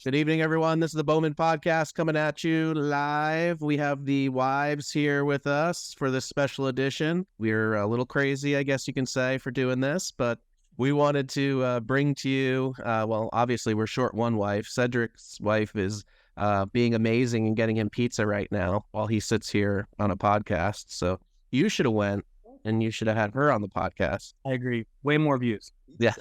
Good evening, everyone. This is the Bowmen Podcast coming at you live. We have the wives here with us for this special edition. We're a little crazy, I guess you can say, for doing this, but we wanted to bring to you, obviously we're short one wife. Cedric's wife is being amazing and getting him pizza right now while he sits here on a podcast. So you should have went and you should have had her on the podcast. I agree. Way more views. Yeah.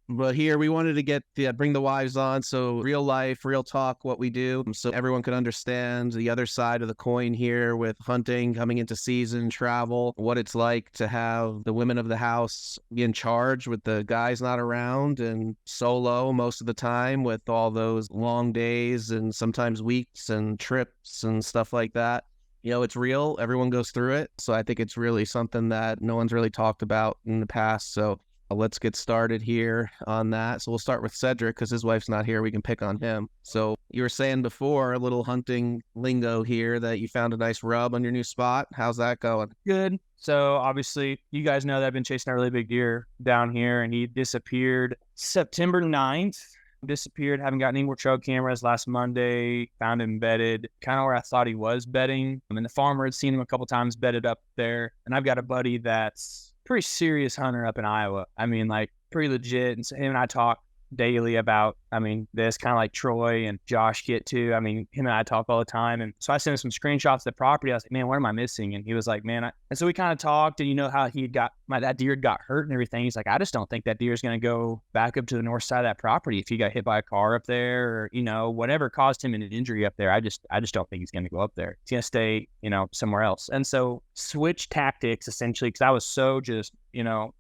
But here we wanted to bring the wives on, so real life, real talk, what we do, so everyone could understand the other side of the coin here with hunting, coming into season, travel, what it's like to have the women of the house be in charge with the guys not around and solo most of the time with all those long days and sometimes weeks and trips and stuff like that. You know, it's real. Everyone goes through it. So I think it's really something that no one's really talked about in the past. So let's get started here on that. So we'll start with Cedric because his wife's not here. We can pick on him. So you were saying before, a little hunting lingo here, that you found a nice rub on your new spot. How's that going? Good. So obviously, you guys know that I've been chasing a really big deer down here, and he disappeared September 9th. Disappeared, haven't gotten any more trail cameras. Last Monday, found him bedded, kind of where I thought he was bedding. I mean, the farmer had seen him a couple times bedded up there, and I've got a buddy that's pretty serious hunter up in Iowa. I mean, like pretty legit. And so him and I talk daily about, this kind of like Troy and Josh get too. I mean, him and I talk all the time. And so I sent him some screenshots of the property. I was like, man, what am I missing? And he was like, man, and so we kind of talked, and you know how that deer got hurt and everything. He's like, I just don't think that deer is going to go back up to the north side of that property if he got hit by a car up there, or, whatever caused him an injury up there. I just don't think he's going to go up there. He's going to stay, somewhere else. And so switch tactics essentially, because I was so just,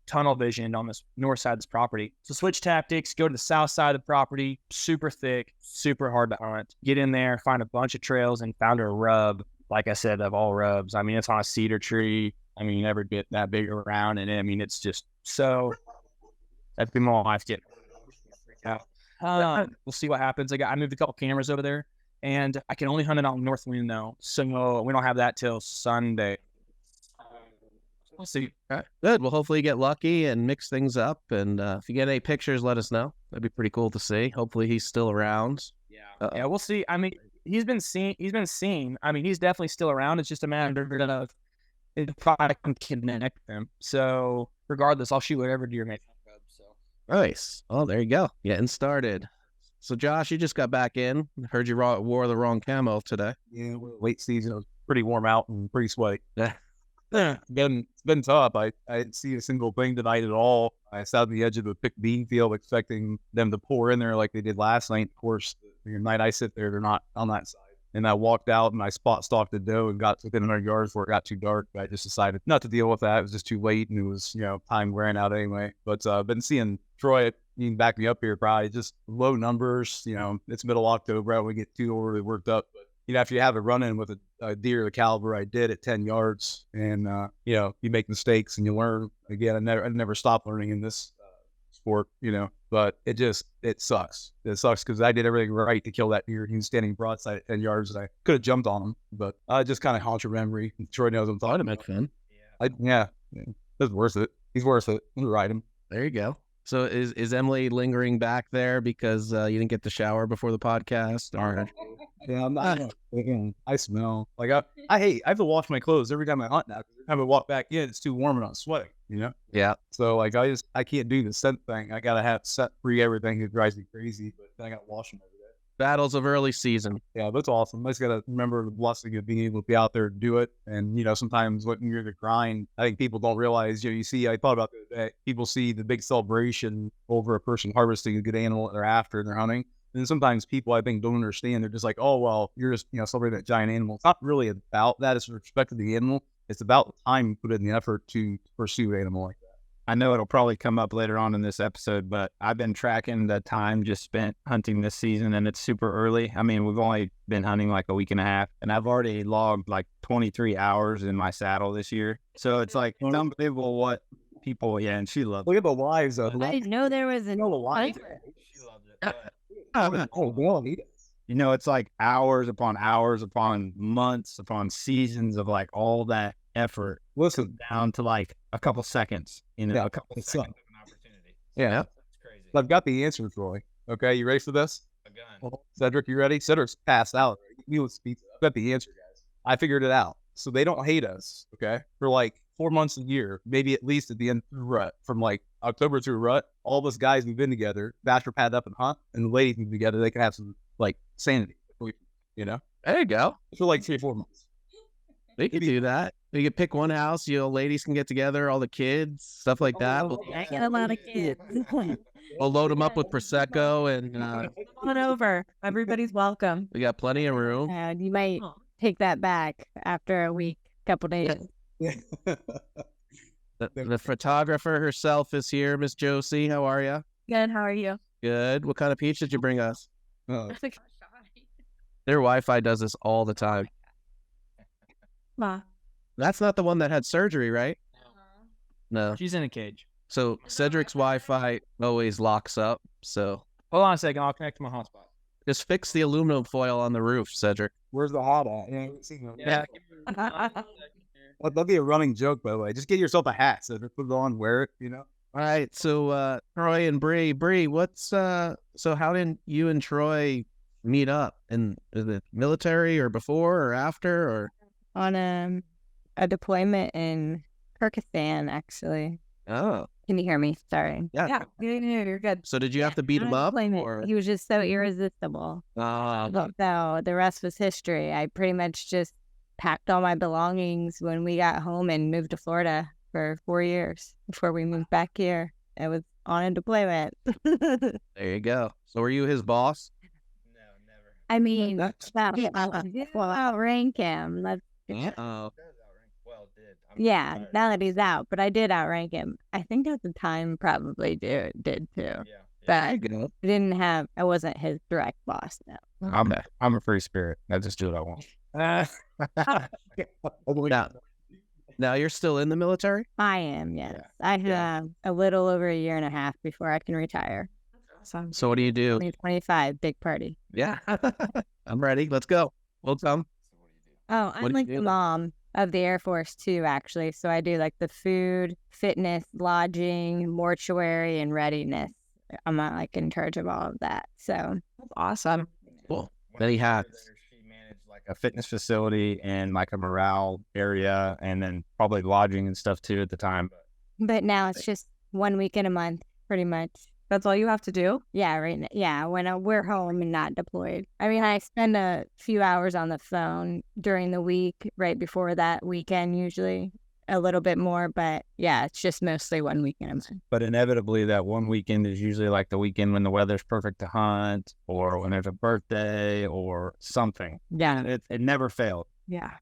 tunnel visioned on this north side of this property. So switch tactics, go to the south side of the property, super thick, super hard to hunt. Get in there, find a bunch of trails, and found a rub. Like I said, of all rubs. I mean, it's on a cedar tree. I mean, you never get that big around. And it's just so, that's been my life getting. We'll see what happens. I moved a couple cameras over there, and I can only hunt it on north wind though. So we don't have that till Sunday. We'll see. All right. Good. Well, hopefully you get lucky and mix things up. And if you get any pictures, let us know. That'd be pretty cool to see. Hopefully he's still around. Yeah. Yeah, we'll see. I mean, he's been seen. I mean, he's definitely still around. It's just a matter of if I can connect them. So regardless, I'll shoot whatever deer makes. So nice. Oh, there you go. Getting started. So Josh, you just got back in. Heard you wore the wrong camo today. Yeah, late season. It was pretty warm out and pretty sweaty. Yeah. It's been tough. I didn't see a single thing tonight at all. I sat on the edge of a picked bean field expecting them to pour in there like they did last night. Of course, the night I sit there, they're not on that side. And I walked out and I spot stalked the doe and got within 100 yards before it got too dark. But I just decided not to deal with that. It was just too late, and it was, time ran out anyway. But I've been seeing Troy, you can back me up here, probably just low numbers. It's middle October. I don't want to get too overly worked up. But after you have a run-in with a deer the caliber I did at 10 yards, and, you make mistakes and you learn. Again, I never stop learning in this sport, but it sucks. It sucks because I did everything right to kill that deer. He was standing broadside at 10 yards, and I could have jumped on him, but I just kind of haunt your memory. Troy knows what I'm talking about. Fun. Yeah. It's worth it. He's worth it. We'll ride him. There you go. So is Emily lingering back there because you didn't get the shower before the podcast? Or... Yeah, I'm not. I smell like I have to wash my clothes every time I hunt now. Every time I walk back in, it's too warm and I'm sweating. Yeah. So I can't do the scent thing. I gotta have scent free everything. It drives me crazy. But then I gotta wash them every day. Battles of early season. Yeah, that's awesome. I just gotta remember the blessing of being able to be out there and do it. And sometimes when you're the grind, I think people don't realize. You see, I thought about the other day. People see the big celebration over a person harvesting a good animal that they're after and they're hunting. And sometimes people, I think, don't understand. They're just like, oh, well, you're just, celebrating that giant animal. It's not really about that. It's respect to the animal. It's about the time you put in the effort to pursue an animal like that. I know it'll probably come up later on in this episode, but I've been tracking the time just spent hunting this season, and it's super early. I mean, we've only been hunting like a week and a half, and I've already logged like 23 hours in my saddle this year. So it's like unbelievable what people, and she loves it. Look at the lives of I didn't know there was a lives. She loves it. It's like hours upon months upon seasons of like all that effort. Listen, down to like a couple seconds, a couple seconds of an opportunity. Yeah. That's crazy. I've got the answer, Troy. Okay, you ready for this? Cedric, you ready? Cedric's passed out. He was pizza. I've got the answer, guys. I figured it out. So they don't hate us, okay? For like 4 months a year, maybe at least at the end through rut, from like October through rut, all of us guys move in together, bachelor pad up and hunt, and the ladies move together. They can have some like sanity, you know? There you go. For like 3 or 4 months. We could do that. We could pick one house. Ladies can get together, all the kids, stuff like that. I got a lot of kids. We'll load them up with prosecco, and Come on over. Everybody's welcome. we got plenty of room. And you might take that back after a week, couple days. The photographer herself is here, Miss Josie. How are you? Good. How are you? Good. What kind of peach did you bring us? Oh. Their Wi-Fi does this all the time. Ma. That's not the one that had surgery, right? No. She's in a cage. So Cedric's Wi-Fi always locks up. So Hold on a second. I'll connect to my hotspot. just fix the aluminum foil on the roof, Cedric. Where's the hot at? Yeah, I haven't seen them. Yeah. That'll be a running joke, by the way. Just get yourself a hat, Cedric. Put it on, wear it, you know? All right. So Troy and Bree. Bree, what's so how did you and Troy meet up? In the military or before or after or? On a deployment in Kyrgyzstan, actually. Oh. Can you hear me? Sorry. Yeah. You're good. So did you have to beat On him a up? deployment. Or? He was just so irresistible. So the rest was history. I pretty much just packed all my belongings when we got home and moved to Florida for 4 years before we moved back here. It was on a deployment. There you go. So were you his boss? No, never. I mean, That's- well, outrank him. Oh. Well, did. Yeah, now that he's out, but I did outrank him. I think at the time probably did too. Yeah. But I wasn't his direct boss, no. I'm a free spirit. I just do what I want. Now you're still in the military? I am, yes. Yeah. I have a little over a year and a half before I can retire. So what do you do? 2025, big party. Yeah. I'm ready. Let's go. We'll come. Oh, What I'm do you like do the then? mom of the Air Force too, actually. So I do like the food, fitness, lodging, mortuary, and readiness. I'm not like in charge of all of that. So Awesome. Cool. Many hats. She managed like a fitness facility and like a morale area, and then probably lodging and stuff too at the time. but now it's just 1 week in a month, pretty much. That's all you have to do? Yeah, right now. Yeah, when we're home and not deployed. I mean, I spend a few hours on the phone during the week, right before that weekend, usually a little bit more. But yeah, it's just mostly 1 week in a month. But inevitably, that one weekend is usually like the weekend when the weather's perfect to hunt, or when there's a birthday or something. Yeah. It never failed. Yeah.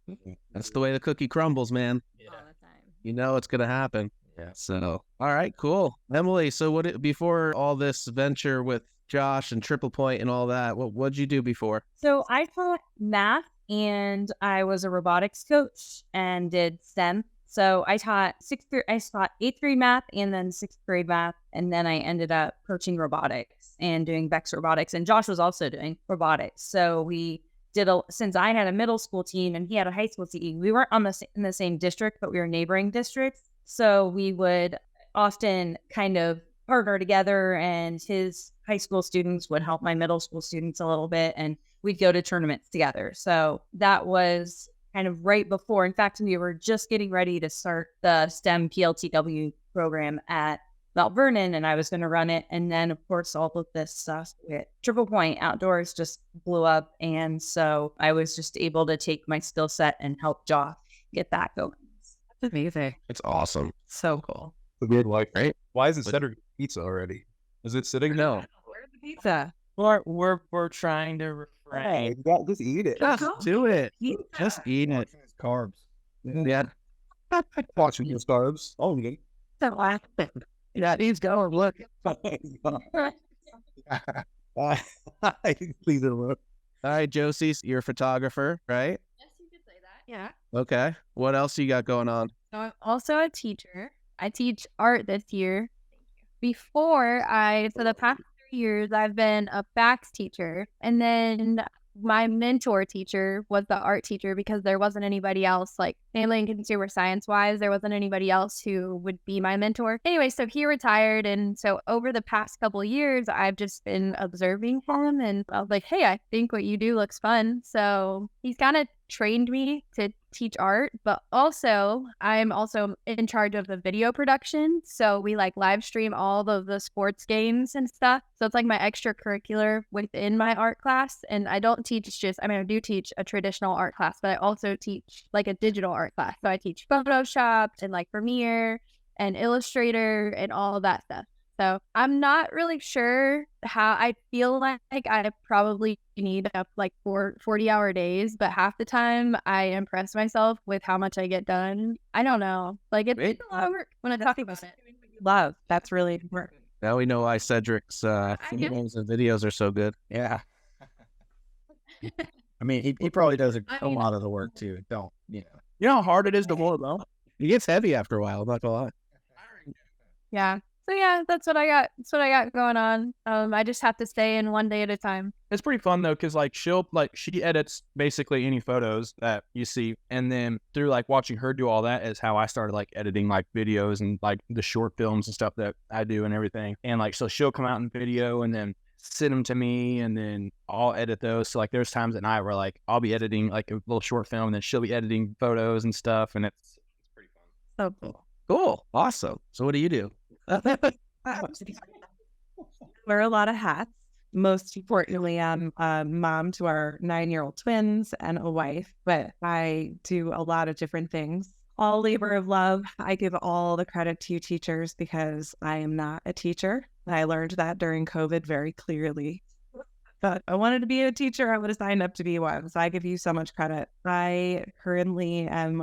That's the way the cookie crumbles, man. All the time. You know it's gonna happen. Yeah. So, all right, cool. Emily, so before all this venture with Josh and Triple Point and all that, what'd you do before? So I taught math and I was a robotics coach and did STEM. So I taught 8th grade math and then 6th grade math. And then I ended up coaching robotics and doing Bex robotics. And Josh was also doing robotics. So we did since I had a middle school team and he had a high school team, we weren't in the same district, but we were neighboring districts. So we would often kind of partner together, and his high school students would help my middle school students a little bit, and we'd go to tournaments together. So that was kind of right before. In fact, we were just getting ready to start the STEM PLTW program at Mount Vernon, and I was going to run it. And then, of course, all of this stuff with Triple Point Outdoors just blew up. And so I was just able to take my skill set and help Josh get that going. That's amazing. It's awesome. So cool. The good life. Right? Why isn't But- Cedric pizza already? Is it sitting? No. Where's the pizza? We're trying to refrain. Just eat it. Just do it. Pizza. Just eat it. Carbs. Yeah. Watching your carbs. Oh, yeah. Yeah, he's going. Look. Please don't look. All right, Josie, you're a photographer, right? Yes, you could say that. Yeah. Okay. What else you got going on? So I'm also a teacher. I teach art this year. For the past 3 years, I've been a Bax teacher. And then my mentor teacher was the art teacher because there wasn't anybody else, like family and consumer science wise, there wasn't anybody else who would be my mentor. Anyway, so he retired. And so over the past couple of years, I've just been observing him and I was like, hey, I think what you do looks fun. So he's kind of trained me to teach art, but also I'm also in charge of the video production. So we like live stream all of the sports games and stuff. So it's like my extracurricular within my art class. And I don't teach just, I mean, I do teach a traditional art class, but I also teach like a digital art class. So I teach Photoshop and like Premiere and Illustrator and all of that stuff. So I'm not really sure how. I feel like I probably need up like 40-hour days, but half the time I impress myself with how much I get done. I don't know. Like it's a lot of work when I talk about it. Love. That's really important. Now we know why Cedric's photos and videos are so good. Yeah. I mean, he probably does a lot of the work too. Don't, you know. You know how hard it is to hold though? It gets heavy after a while, I'm not gonna lie. Yeah. So yeah, that's what I got. That's what I got going on. I just have to stay in one day at a time. It's pretty fun though, because like she edits basically any photos that you see, and then through like watching her do all that is how I started like editing like videos and like the short films and stuff that I do and everything. And like so she'll come out in video and then send them to me, and then I'll edit those. So like there's times at night where like I'll be editing like a little short film, and then she'll be editing photos and stuff, and it's pretty fun. So cool. Cool. Awesome. So what do you do? Wear a lot of hats. Most importantly, I'm a mom to our 9-year-old twins and a wife, but I do a lot of different things. All labor of love. I give all the credit to you teachers because I am not a teacher. I learned that during COVID very clearly. But I wanted to be a teacher, I would have signed up to be one. So I give you so much credit. I currently am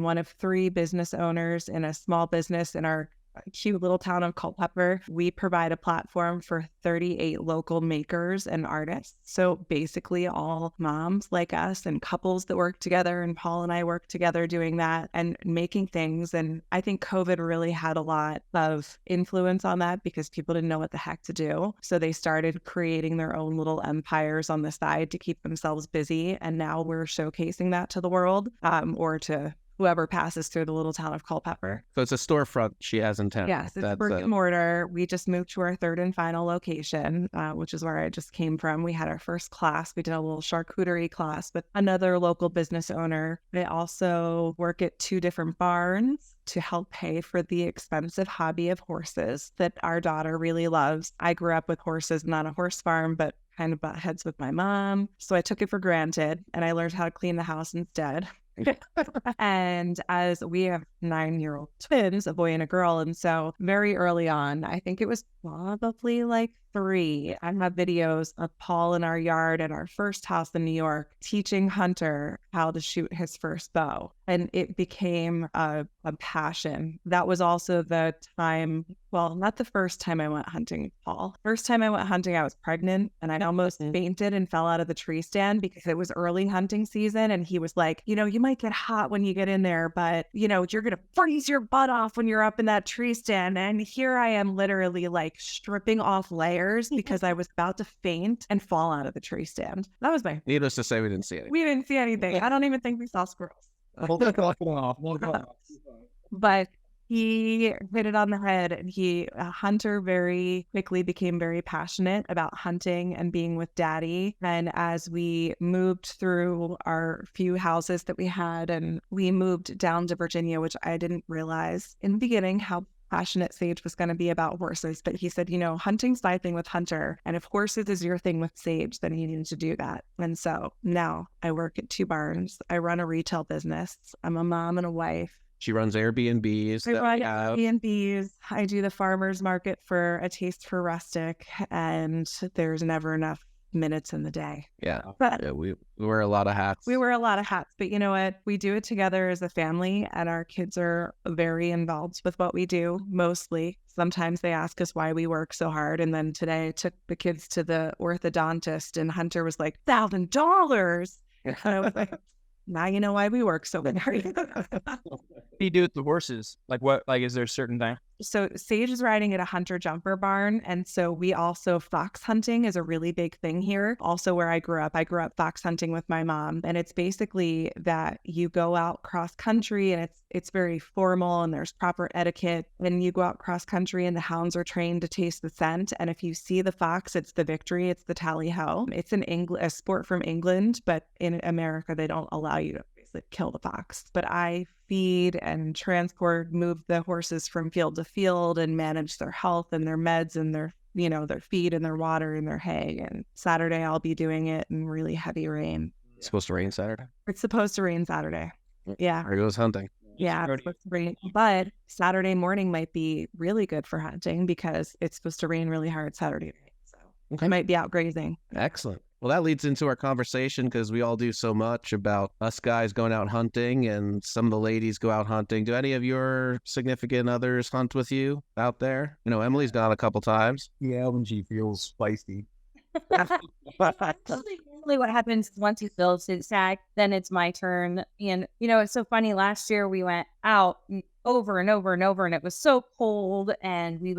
one of 3 business owners in a small business in our cute little town of Culpeper. We provide a platform for 38 local makers and artists. So basically all moms like us and couples that work together, and Paul and I work together doing that and making things. And I think COVID really had a lot of influence on that because people didn't know what the heck to do. So they started creating their own little empires on the side to keep themselves busy. And now we're showcasing that to the world, or to whoever passes through the little town of Culpeper. So it's a storefront she has in town. Yes, it's brick and mortar. We just moved to our 3rd and final location, which is where I just came from. We had our first class. We did a little charcuterie class with another local business owner. I also work at 2 different barns to help pay for the expensive hobby of horses that our daughter really loves. I grew up with horses, not a horse farm, but kind of butt heads with my mom. So I took it for granted and I learned how to clean the house instead. And as we have 9-year-old twins, a boy and a girl, and so very early on, I think it was probably like 3, I have videos of Paul in our yard at our first house in New York teaching Hunter how to shoot his first bow. And it became a passion. That was also the time, well, not the first time I went hunting with Paul. First time I went hunting, I was pregnant and I almost fainted and fell out of the tree stand because it was early hunting season. And he was like, you know, you might get hot when you get in there, but you know, you're going to freeze your butt off when you're up in that tree stand. And here I am literally like stripping off layers because I was about to faint and fall out of the tree stand. That was my... Needless to say, we didn't see anything. We didn't see anything. I don't even think we saw squirrels. But he hit it on the head, and Hunter very quickly became very passionate about hunting and being with Daddy. And as we moved through our few houses that we had, and we moved down to Virginia, which I didn't realize in the beginning how passionate Sage was going to be about horses. But he said, you know, hunting's my thing with Hunter. And if horses is your thing with Sage, then he needed to do that. And so now I work at 2 barns. I run a retail business. I'm a mom and a wife. She runs Airbnbs. I run Airbnbs. I do the farmer's market for A Taste for Rustic. And there's never enough minutes in the day. Yeah. But yeah, we wear a lot of hats. We wear a lot of hats, but you know what? We do it together as a family, and our kids are very involved with what we do, mostly. Sometimes they ask us why we work so hard. And then today I took the kids to the orthodontist, and Hunter was like, $1,000. And I was like, now you know why we work so hard. What do you do with the horses? Like what? Like is there a certain thing? So Sage is riding at a hunter jumper barn. And so we also, fox hunting is a really big thing here. Also where I grew up fox hunting with my mom. And it's basically that you go out cross country and it's very formal and there's proper etiquette. And you go out cross country and the hounds are trained to taste the scent. And if you see the fox, it's the victory. It's the tally ho. It's a sport from England, but in America, they don't allow you to basically kill the fox. But I feed and transport, move the horses from field to field and manage their health and their meds and their feed and their water and their hay. And Saturday I'll be doing it in really heavy rain. It's supposed to rain Saturday. It's supposed to rain Saturday. Yeah. There goes hunting. Yeah, it's supposed to rain. But Saturday morning might be really good for hunting because it's supposed to rain really hard Saturday night. So I might be out grazing. Excellent. Well, that leads into our conversation because we all do so much about us guys going out hunting and some of the ladies go out hunting. Do any of your significant others hunt with you out there? You know, Emily's gone a couple times. Yeah, when she feels feisty. Usually what happens is once he fills his sack, then it's my turn. And, it's so funny. Last year we went out over and over and over and it was so cold and we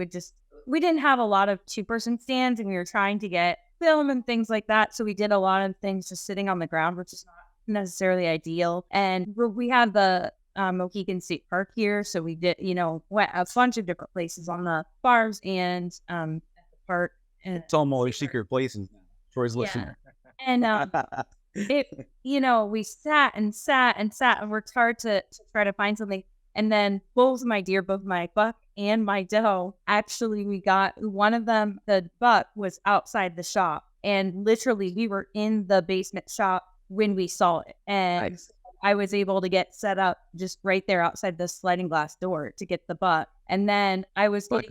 didn't have a lot of 2-person stands and we were trying to get film and things like that. So we did a lot of things just sitting on the ground, which is not necessarily ideal. And we have the Mohegan State Park here. So we did, went a bunch of different places on the farms and at the park. And It's all more secret places now. Troy's listening. And we sat and worked hard to try to find something. And then both my buck and my doe, actually we got one of them, the buck was outside the shop. And literally we were in the basement shop when we saw it. And nice. I was able to get set up just right there outside the sliding glass door to get the buck. And then I was hunt.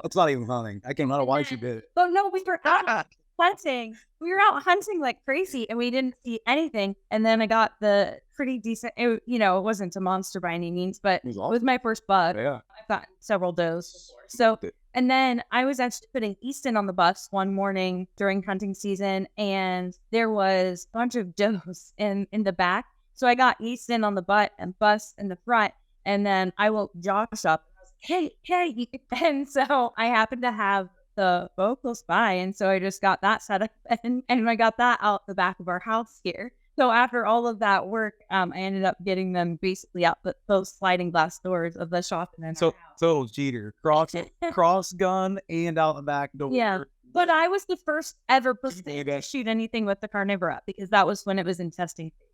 It's not even hunting. I can't know why she did it. Oh no, we were out hunting. We were out hunting like crazy and we didn't see anything. And then I got the pretty decent, it wasn't a monster by any means, but it was my first buck. Yeah. I've gotten several does before. So, and then I was actually putting Easton on the bus one morning during hunting season and there was a bunch of does in the back. So I got Easton on the butt and bus in the front. And then I woke Josh up and I was like, hey. And so I happened to have the bow close by. And so I just got that set up and I got that out the back of our house here. So after all of that work, I ended up getting them basically out those sliding glass doors of the shop. And then so cheater. Cross gun and out the back door. Yeah. But I was the first ever person to shoot anything with the carnivora because that was when it was in testing phase.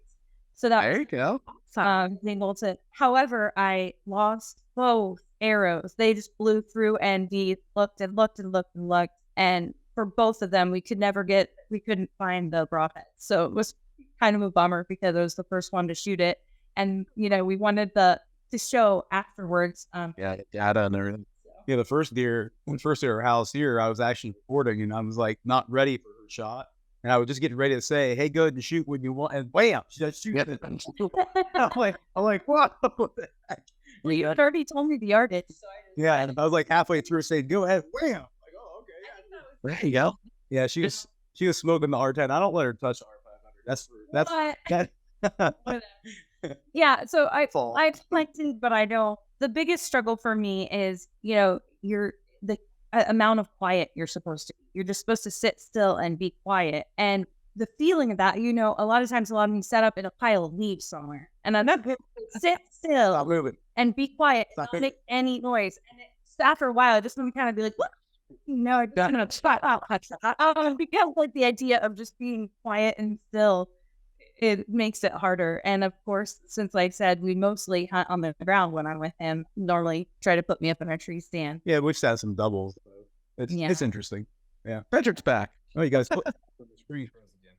So that there you go. Able to. However, I lost both arrows. They just blew through, and we looked. And for both of them, we couldn't find the broadhead. So it was kind of a bummer because it was the first one to shoot it, and we wanted to show afterwards. Data and everything. Yeah, the first deer at our house here, I was actually recording, and I was like not ready for her shot. And I was just getting ready to say, "Hey, go ahead and shoot when you want." And wham, she just shoots it. I'm like, what? You had already told me the yardage. So and I was like halfway through saying, "Go ahead, wham!" I'm like, oh, okay, yeah. There you go. Yeah, she was smoking the R10. I don't let her touch the R500. That's. Yeah. So I've planted, but I don't. The biggest struggle for me is the amount of quiet you're supposed to. You're just supposed to sit still and be quiet. And the feeling of that, a lot of times a lot of me set up in a pile of leaves somewhere. And I'm not sit still and be quiet, not make any noise. And after a while, just let me kind of be like, what? No, I'm gonna stop out. Because like the idea of just being quiet and still, it makes it harder. And of course, since like I said, we mostly hunt on the ground when I'm with him. Normally try to put me up in a tree stand. Yeah, we just have some doubles. It's interesting. Yeah. Frederick's back. Oh, you guys put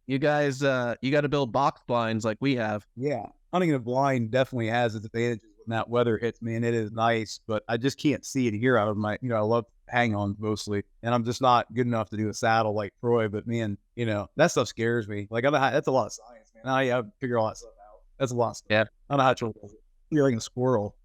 You guys, you got to build box blinds like we have. Yeah. Hunting in a blind definitely has its advantages when that weather hits me, and it is nice, but I just can't see it here out of my, I love hang-ons mostly, and I'm just not good enough to do a saddle like Troy, but man, that stuff scares me. Like, that's a lot of science, man. I have to figure all that stuff out. That's a lot of stuff. Yeah. I don't know how to does it. You're like a squirrel.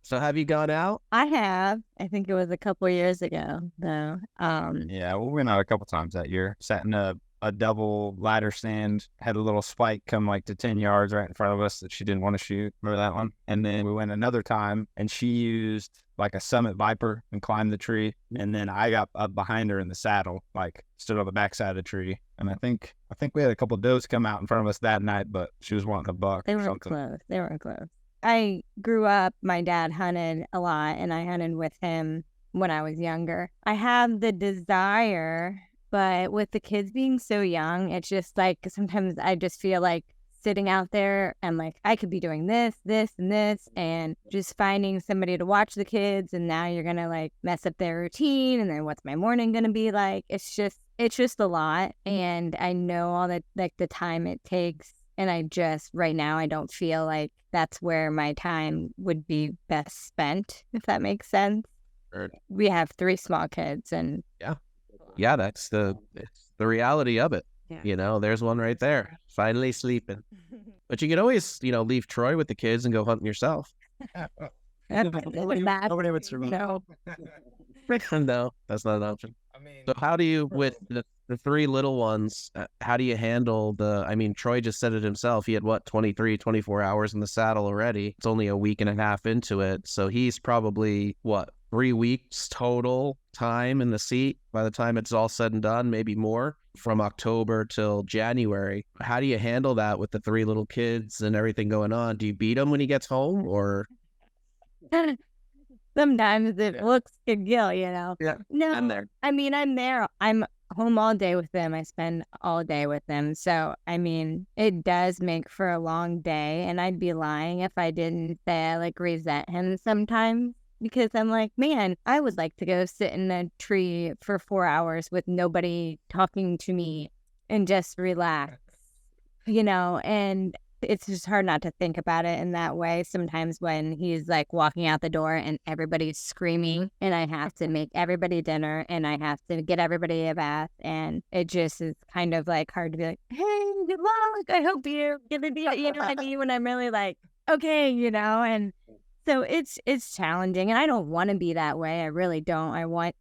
So have you gone out? I have. I think it was a couple years ago, though. Yeah, we went out a couple times that year. Sat in a a double ladder stand, had a little spike come like to 10 yards right in front of us that she didn't want to shoot. Remember that one? And then we went another time and she used like a Summit Viper and climbed the tree. And then I got up behind her in the saddle, like stood on the backside of the tree. And I think we had a couple of does come out in front of us that night, but she was wanting a buck. They or were something. close. They were close. I grew up, my dad hunted a lot, and I hunted with him when I was younger. I have the desire, but with the kids being so young, it's just like sometimes I just feel like sitting out there and like I could be doing this, this, and this, and just finding somebody to watch the kids, and now you're gonna like mess up their routine, and then what's my morning gonna be like? It's just a lot, and I know all that like the time it takes. And I just, right now, I don't feel like that's where my time would be best spent, if that makes sense. Sure. We have 3 small kids and... Yeah, it's the reality of it. Yeah. You know, there's one right there, finally sleeping. But you could always, leave Troy with the kids and go hunting yourself. Nobody would survive. No. No, that's not an option. So how do you, with the 3 little ones, how do you handle Troy just said it himself. He had 24 hours in the saddle already. It's only a week and a half into it. So he's probably 3 weeks total time in the seat by the time it's all said and done, maybe more, from October till January. How do you handle that with the 3 little kids and everything going on? Do you beat him when he gets home, or? Sometimes it looks good, Yeah. No, I'm there. I'm there. I'm home all day with them. I spend all day with them. So, it does make for a long day. And I'd be lying if I didn't say I resent him sometimes. Because I'm like, man, I would like to go sit in a tree for 4 hours with nobody talking to me and just relax, and it's just hard not to think about it in that way. Sometimes when he's walking out the door and everybody's screaming and I have to make everybody dinner and I have to get everybody a bath, and it just is kind of hard to be like, hey, good luck. I hope you're gonna be, what I mean? When I'm really okay, and so it's challenging, and I don't want to be that way. I really don't. I want,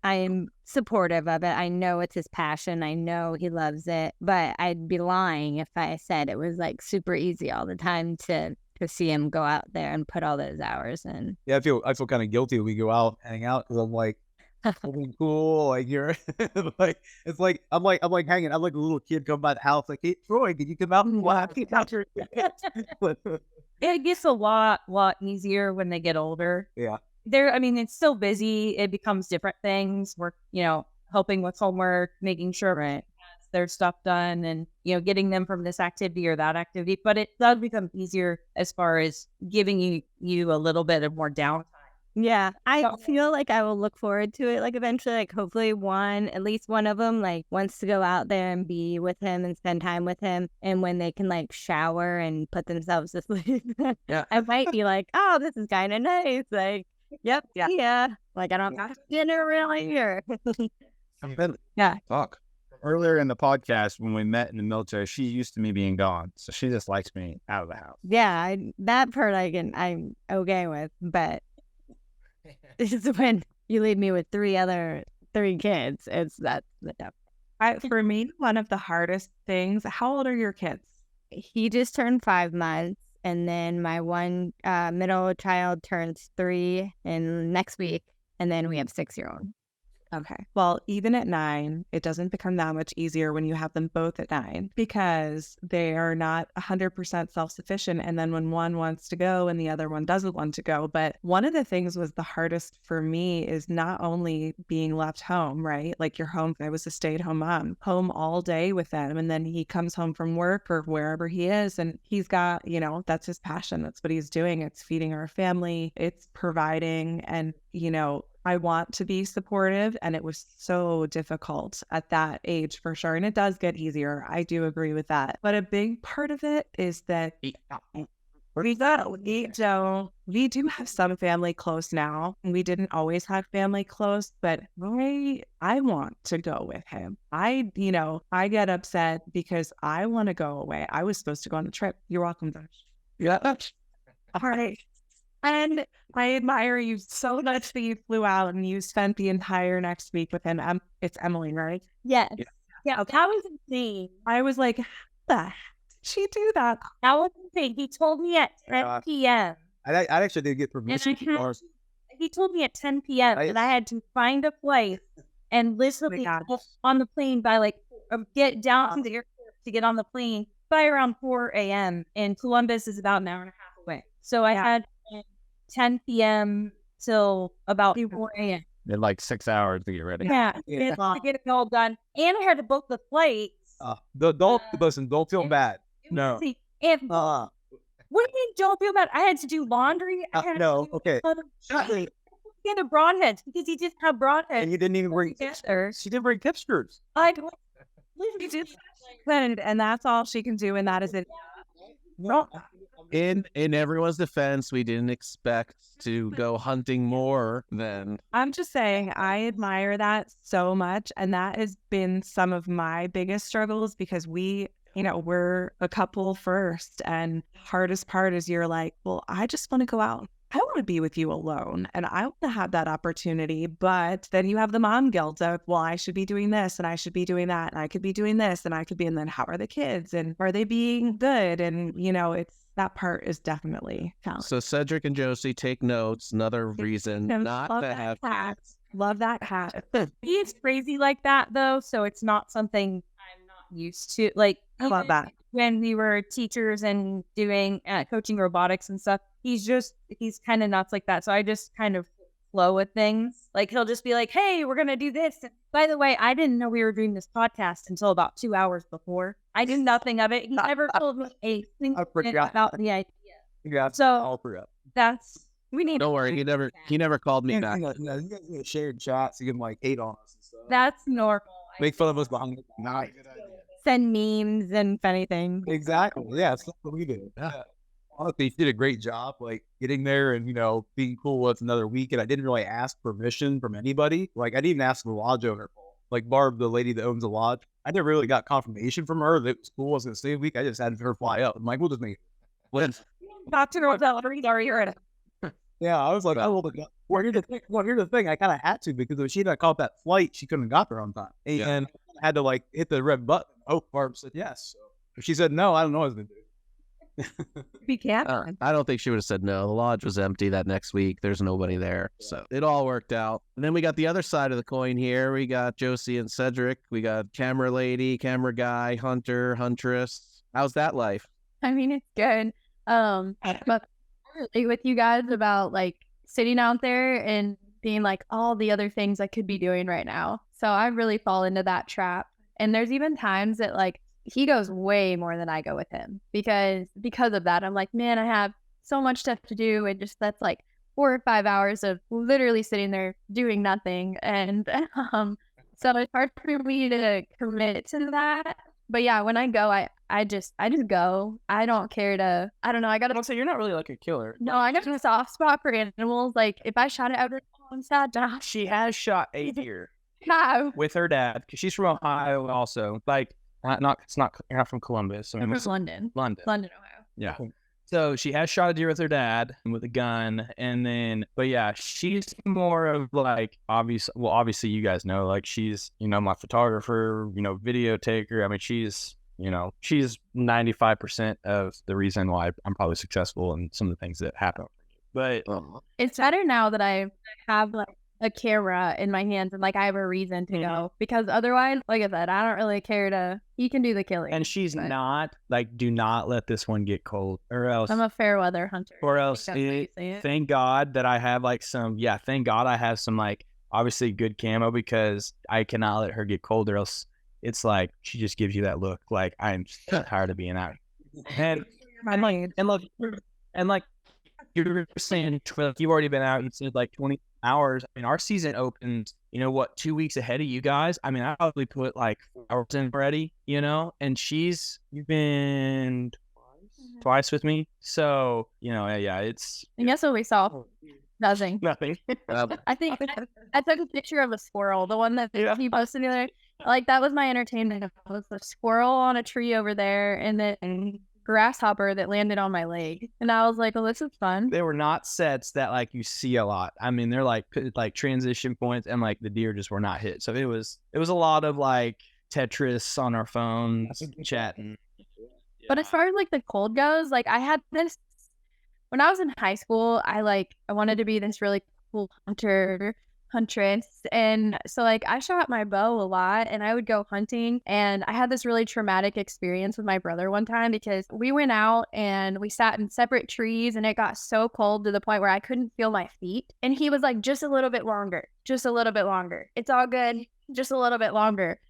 I'm supportive of it. I know it's his passion. I know he loves it, but I'd be lying if I said it was super easy all the time to see him go out there and put all those hours in. Yeah, I feel kind of guilty when we go out, hang out, because I'm like, something cool, you're I'm hanging. I'm like a little kid coming by the house, hey Troy, can you come out and watch? It gets a lot easier when they get older. Yeah. It's still busy. It becomes different things. We're, helping with homework, making sure their stuff done, and, getting them from this activity or that activity. But it does become easier as far as giving you a little bit of more downtime. Yeah, I feel like I will look forward to it. Eventually, hopefully at least one of them, wants to go out there and be with him and spend time with him. And when they can, shower and put themselves to sleep, Yeah. I might be oh, this is kind of nice. Yep, yeah. I don't have dinner really here. Yeah. Talk. Earlier in the podcast, when we met in the military, she's used to me being gone. So she just likes me out of the house. Yeah, that part I'm okay with. But it's when you leave me with 3 kids. That's the tough. For me, one of the hardest things, how old are your kids? He just turned 5 months, and then my one middle child turns 3 in next week, and then we have 6-year-old. Okay. Well, even at 9, it doesn't become that much easier when you have them both at 9, because they are not 100% self-sufficient. And then when one wants to go and the other one doesn't want to go. But one of the things was the hardest for me is not only being left home, right? You're home. I was a stay-at-home mom, home all day with them. And then he comes home from work or wherever he is, and he's got, that's his passion. That's what he's doing. It's feeding our family. It's providing. And, I want to be supportive, and it was so difficult at that age for sure. And it does get easier. I do agree with that. But a big part of it is that we do have some family close now. We didn't always have family close, but I want to go with him. I get upset because I want to go away. I was supposed to go on a trip. You're welcome, Josh. Yeah. All right. And I admire you so much that you flew out and you spent the entire next week with him. It's Emily, right? Yes. Yeah, that was insane. I was like, how the heck did she do that? That was insane. He told me at 10 p.m. I actually did get permission. He told me at 10 p.m. that I had to find a place and literally go on the plane by like get down to the airport to get on the plane by around 4 a.m. And Columbus is about an hour and a half away. So I had 10 p.m. till about 4 a.m. In like 6 hours to get ready. Yeah, to get it all done. And I had to book the flights. Listen, don't feel bad. No. And what do you mean don't feel bad? I had to do laundry. I had no, to do okay. He had a broadhead because he didn't have broadhead. And you didn't even bring tipsters. She didn't bring tipsters. I and that's all she can do, and that is it. No. In everyone's defense, we didn't expect to go hunting more than. I'm just saying, I admire that so much, and that has been some of my biggest struggles because we're a couple first, and hardest part is you're like, well, I just want to go out. I want to be with you alone, and I want to have that opportunity. But then you have the mom guilt of, well, I should be doing this, and I should be doing that, and I could be doing this, and I could be, and then how are the kids, and are they being good? And it's that part is definitely challenging. So Cedric and Josie, take notes. Another reason not to have cats. Love that cat. He's crazy like that though, so it's not something I'm not used to. Like I love that. When we were teachers and doing coaching robotics and stuff, he's kind of nuts like that. So I just kind of flow with things. Like he'll just be like, "Hey, we're gonna do this." And by the way, I didn't know we were doing this podcast until about 2 hours before. I knew nothing of it. He never told me a single thing about the idea. Yeah. So we need. Don't worry, he never called me back. You guys shared shots. You give him like hate on us and stuff. That's normal. Make fun of us behind the night. Send memes and funny things. Exactly. Yeah, that's what we did. Yeah. Honestly, you did a great job, like getting there and being cool with another week. And I didn't really ask permission from anybody. Like I didn't even ask the lodge owner, like Barb, the lady that owns the lodge. I never really got confirmation from her that it was cool. I was gonna stay a week. I just had her fly up. I'm like, we'll just make it. Not to know what that already heard it. Yeah, I was like, well, here's the thing. I kind of had to because if she had caught that flight, she couldn't have got there on time. And I had to like hit the red button. Oh, Barb said yes. So if she said no, I don't know what I was gonna do. Be careful. I don't think she would have said no. The lodge was empty that next week. There's nobody there. So it all worked out. And then we got the other side of the coin here. We got Josie and Cedric. We got camera lady, camera guy, hunter, huntress. How's that life? I mean, it's good. But I relate with you guys about like sitting out there and being like all the other things I could be doing right now. So I really fall into that trap. And there's even times that like he goes way more than I go with him because of that. I'm like, man, I have so much stuff to do. And just that's like 4 or 5 hours of literally sitting there doing nothing. And so it's hard for me to commit to that. But yeah, when I go, I just go. I don't care to, I don't know. I got to say, you're not really like a killer. No, I got a soft spot for animals. Like if I shot it out, I'm sad. She has shot a deer How? with her dad because she's from Ohio also. Like, you're not from Columbus. I'm from London, Ohio. Yeah. So she has shot a deer with her dad with a gun, and then, but yeah, she's more of like obviously you guys know, like she's my photographer, video taker. I mean, she's 95% of the reason why I'm probably successful in some of the things that happen. But it's better now that I have like a camera in my hands and like I have a reason to go because otherwise, like I said, I don't really care to. He can do the killing, and she's not like, do not let this one get cold, or else I'm a fair weather hunter. Or else, thank God that I have like thank God I have some like obviously good camo because I cannot let her get cold, or else it's like she just gives you that look like I'm tired of being out. And like you're saying, you've already been out. You said like 20 hours. I mean, our season opens, 2 weeks ahead of you guys. I mean, I probably put like 4 hours in already, and you've been twice with me. So, it's. And guess what we saw? Nothing. I think I took a picture of a squirrel, the one that he posted the other day. Like, that was my entertainment. It was a squirrel on a tree over there, and then grasshopper that landed on my leg, and I was like, well, this is fun. They were not sets that like you see a lot. I mean, they're like transition points, and like the deer just were not hit. So it was a lot of like Tetris on our phones, chatting. But as far as like the cold goes, like I had this when I was in high school. I wanted to be this really cool huntress, and so like I shot my bow a lot, and I would go hunting. And I had this really traumatic experience with my brother one time because we went out and we sat in separate trees, and it got so cold to the point where I couldn't feel my feet. And he was like, "Just a little bit longer, just a little bit longer. It's all good, just a little bit longer."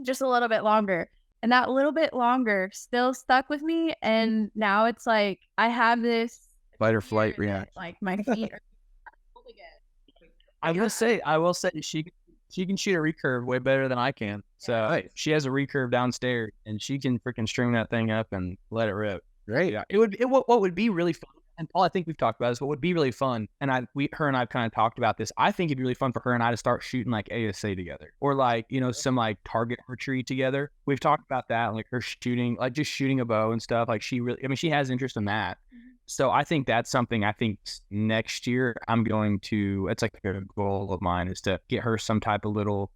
Just a little bit longer. And that little bit longer still stuck with me. And now it's like I have this Fight or flight fear that, reaction. like my feet are I will say she can shoot a recurve way better than I can. So Nice. she has a recurve downstairs, and she can freaking string that thing up and let it rip. Great. Yeah, what would be really fun, and Paul, I think we've talked about this. What would be really fun, and her and I've kind of talked about this. I think it'd be really fun for her and I to start shooting like ASA together, or like some like target archery together. We've talked about that, like her shooting, like just shooting a bow and stuff. Like she has interest in that. So I think that's something I think next year I'm going to, it's like a goal of mine is to get her some type of little,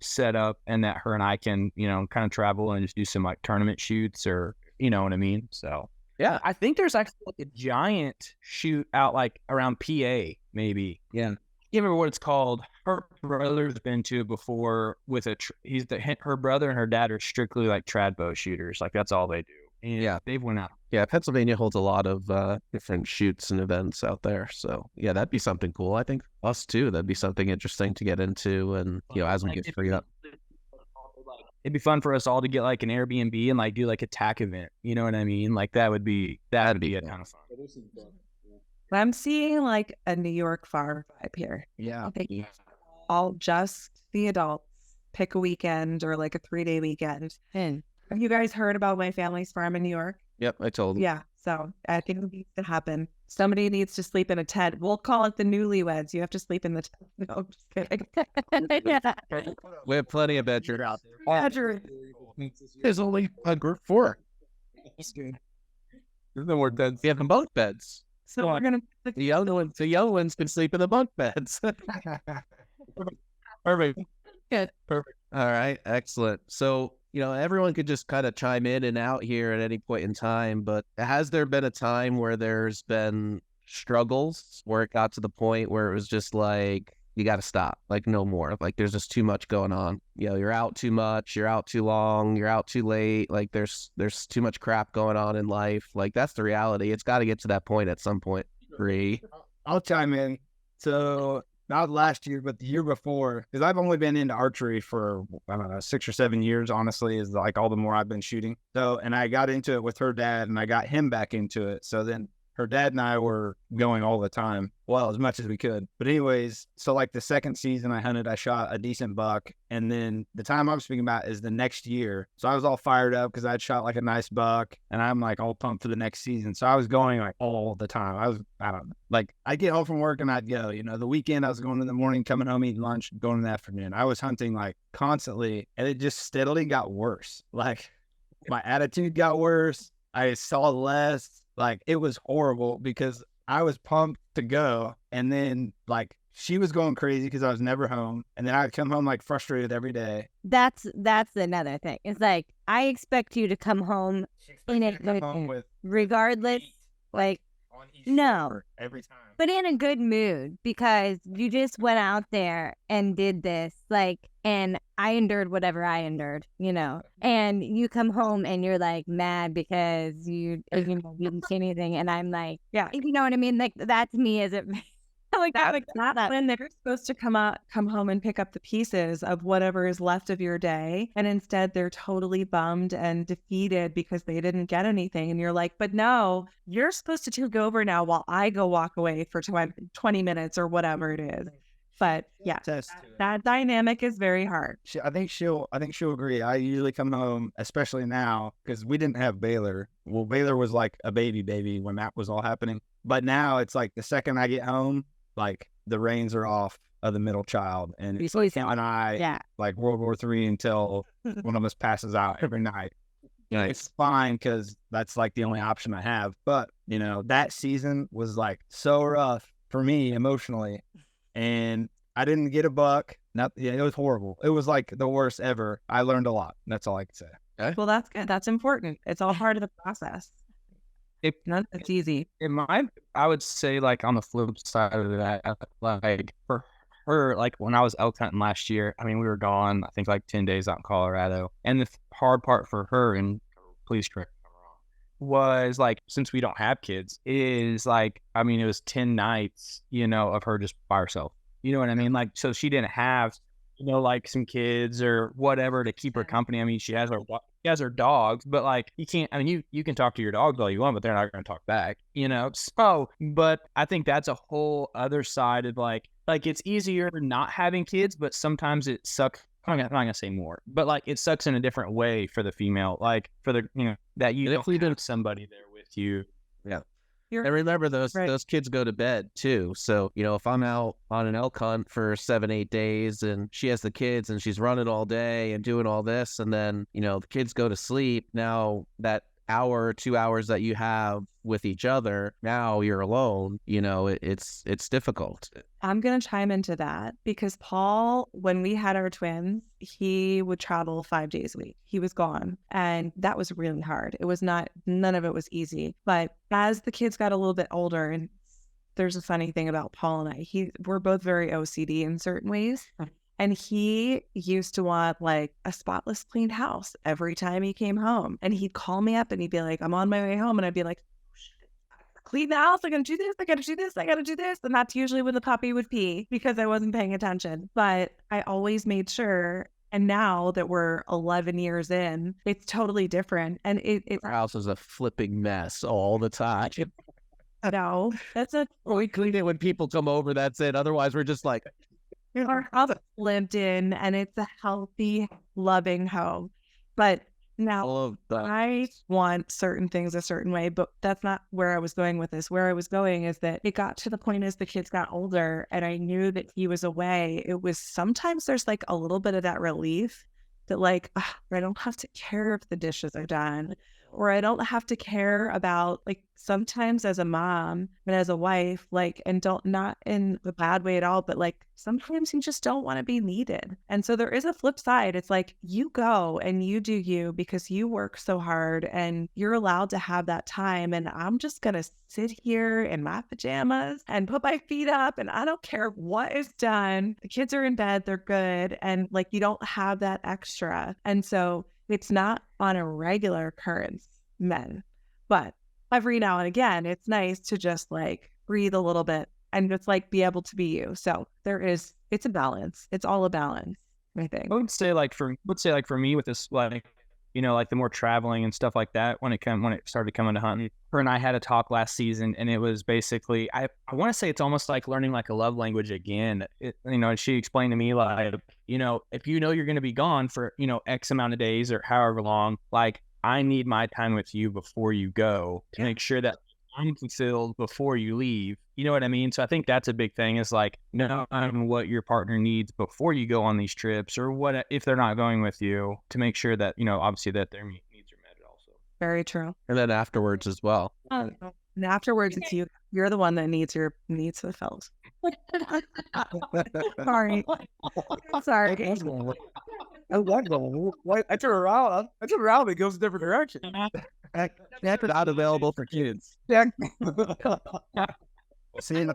setup, and that her and I can, kind of travel and just do some like tournament shoots, or, you know what I mean? So yeah, I think there's actually like a giant shoot out like around PA maybe. Yeah. I can't remember what it's called. Her brother's been to it before with her brother and her dad are strictly like trad bow shooters. Like that's all they do. And Yeah. they've went out. Yeah, Pennsylvania holds a lot of different shoots and events out there. So yeah, that'd be something cool. I think us too. That'd be something interesting to get into, and as we get free up. It'd be fun for us all to get like an Airbnb and like do like a TAC event. You know what I mean? Like that'd be a ton of fun. I'm seeing like a New York farm vibe here. Yeah. I think all just the adults pick a weekend or like a 3-day weekend. And have you guys heard about my family's farm in New York? Yep, I told him. Yeah. So I think it needs to happen. Somebody needs to sleep in a tent. We'll call it the newlyweds. You have to sleep in the tent. No, I'm just kidding. Yeah. We have plenty of bedrooms out there. Bedroom. There's only a group 4. There's no more tents. We have them bunk beds. So we're gonna The young ones can sleep in the bunk beds. Perfect. Good. Perfect. All right, excellent. So, everyone could just kind of chime in and out here at any point in time, but has there been a time where there's been struggles where it got to the point where it was just like, you got to stop, like no more, like there's just too much going on. You're out too much, you're out too long, you're out too late. Like there's too much crap going on in life. Like that's the reality. It's got to get to that point at some point. I'll chime in. So not last year, but the year before, because I've only been into archery for, I don't know, 6 or 7 years, honestly, is like all the more I've been shooting. So, and I got into it with her dad, and I got him back into it. So then her dad and I were going all the time, well, as much as we could. But anyways, so like the second season I hunted, I shot a decent buck. And then the time I'm speaking about is the next year. So I was all fired up because I'd shot like a nice buck, and I'm like all pumped for the next season. So I was going like all the time. I don't know, like I'd get home from work and I'd go, the weekend I was going in the morning, coming home, eating lunch, going in the afternoon. I was hunting like constantly, and it just steadily got worse. Like my attitude got worse. I saw less. Like it was horrible because I was pumped to go, and then like she was going crazy because I was never home, and then I'd come home like frustrated every day. That's another thing. It's like I expect you to come home in a good mood, regardless. Like no, every time, but in a good mood because you just went out there and did this. Like, and I endured whatever I endured, and you come home and you're like mad because you didn't see anything, and I'm like, Yeah. you know what I mean? Like that's me as it. like that when they're supposed to come home and pick up the pieces of whatever is left of your day, and instead they're totally bummed and defeated because they didn't get anything, and you're like, but no, you're supposed to take over now while I go walk away for 20 minutes or whatever it is. But yeah, that dynamic is very hard. I think she'll agree. I usually come home, especially now, because we didn't have Baylor. Well, Baylor was like a baby when that was all happening. But now it's like the second I get home, like the reins are off of the middle child, and it's like him and I, like World War III until one of us passes out every night. Nice. It's fine because that's like the only option I have. But you know, that season was like so rough for me emotionally. And I didn't get a buck. It was horrible. It was like the worst ever. I learned a lot. That's all I can say. Okay. Well, that's good. That's important. It's all part of the process. It's easy. I would say, like, on the flip side of that, like for her, like when I was elk hunting last year, I mean, we were gone, I think like 10 days out in Colorado. And the hard part for her, and please correct me if I'm wrong, was like, since we don't have kids, is like, I mean, it was 10 nights, you know, of her just by herself. You know what I mean? Like, so she didn't have, you know, like some kids or whatever to keep her company. I mean, she has her dogs, but like, you can't, I mean, you can talk to your dogs all you want, but they're not going to talk back, you know? So, but I think that's a whole other side of like it's easier not having kids, but sometimes it sucks. I'm not going to say more, but like it sucks in a different way for the female, like for the, you know, that you don't have somebody there with you. Yeah. And remember, those kids go to bed too. So, you know, if I'm out on an elk hunt for 7-8 days and she has the kids and she's running all day and doing all this, and then, you know, the kids go to sleep, now that hour or 2 hours that you have with each other, now you're alone, you know, it's difficult. I'm going to chime into that because Paul, when we had our twins, he would travel 5 days a week. He was gone. And that was really hard. It was none of it was easy. But as the kids got a little bit older, and there's a funny thing about Paul and I, we're both very OCD in certain ways. And he used to want like a spotless clean house every time he came home. And he'd call me up and he'd be like, I'm on my way home. And I'd be like, clean the house. I gotta do this. I gotta do this. I gotta do this. And that's usually when the puppy would pee because I wasn't paying attention. But I always made sure. And now that we're 11 years in, it's totally different. And our house is a flipping mess all the time. No, that's a. We clean it when people come over. That's it. Otherwise, we're just like. Our house lived in, and it's a healthy, loving home. But now I want certain things a certain way, but that's not where I was going with this. Where I was going is that it got to the point as the kids got older and I knew that he was away. It was sometimes there's like a little bit of that relief that like, I don't have to care if the dishes are done, or I don't have to care about, like, sometimes as a mom and as a wife, like, and not in a bad way at all, but like sometimes you just don't want to be needed. And so there is a flip side. It's like you go and you do you because you work so hard and you're allowed to have that time. And I'm just going to sit here in my pajamas and put my feet up and I don't care what is done. The kids are in bed, they're good. And like, you don't have that extra. And so it's not on a regular occurrence, men, but every now and again, it's nice to just like breathe a little bit and just like be able to be you. So it's a balance. It's all a balance, I think. I would say like for me with this, like, you know, like the more traveling and stuff like that, when it started coming to hunting, her and I had a talk last season, and it was basically, I want to say it's almost like learning like a love language again. You know, and she explained to me like, you know, if you know you're going to be gone for, you know, X amount of days or however long, like I need my time with you before you go to make sure that I'm fulfilled before you leave. You know what I mean? So I think that's a big thing, is like knowing what your partner needs before you go on these trips, or what if they're not going with you, to make sure that, you know, obviously that their needs are met also. Very true. And then afterwards as well. And afterwards, it's you. You're the one that needs your needs fulfilled. Sorry. I turn around. It goes a different direction. That's not available for kids. See,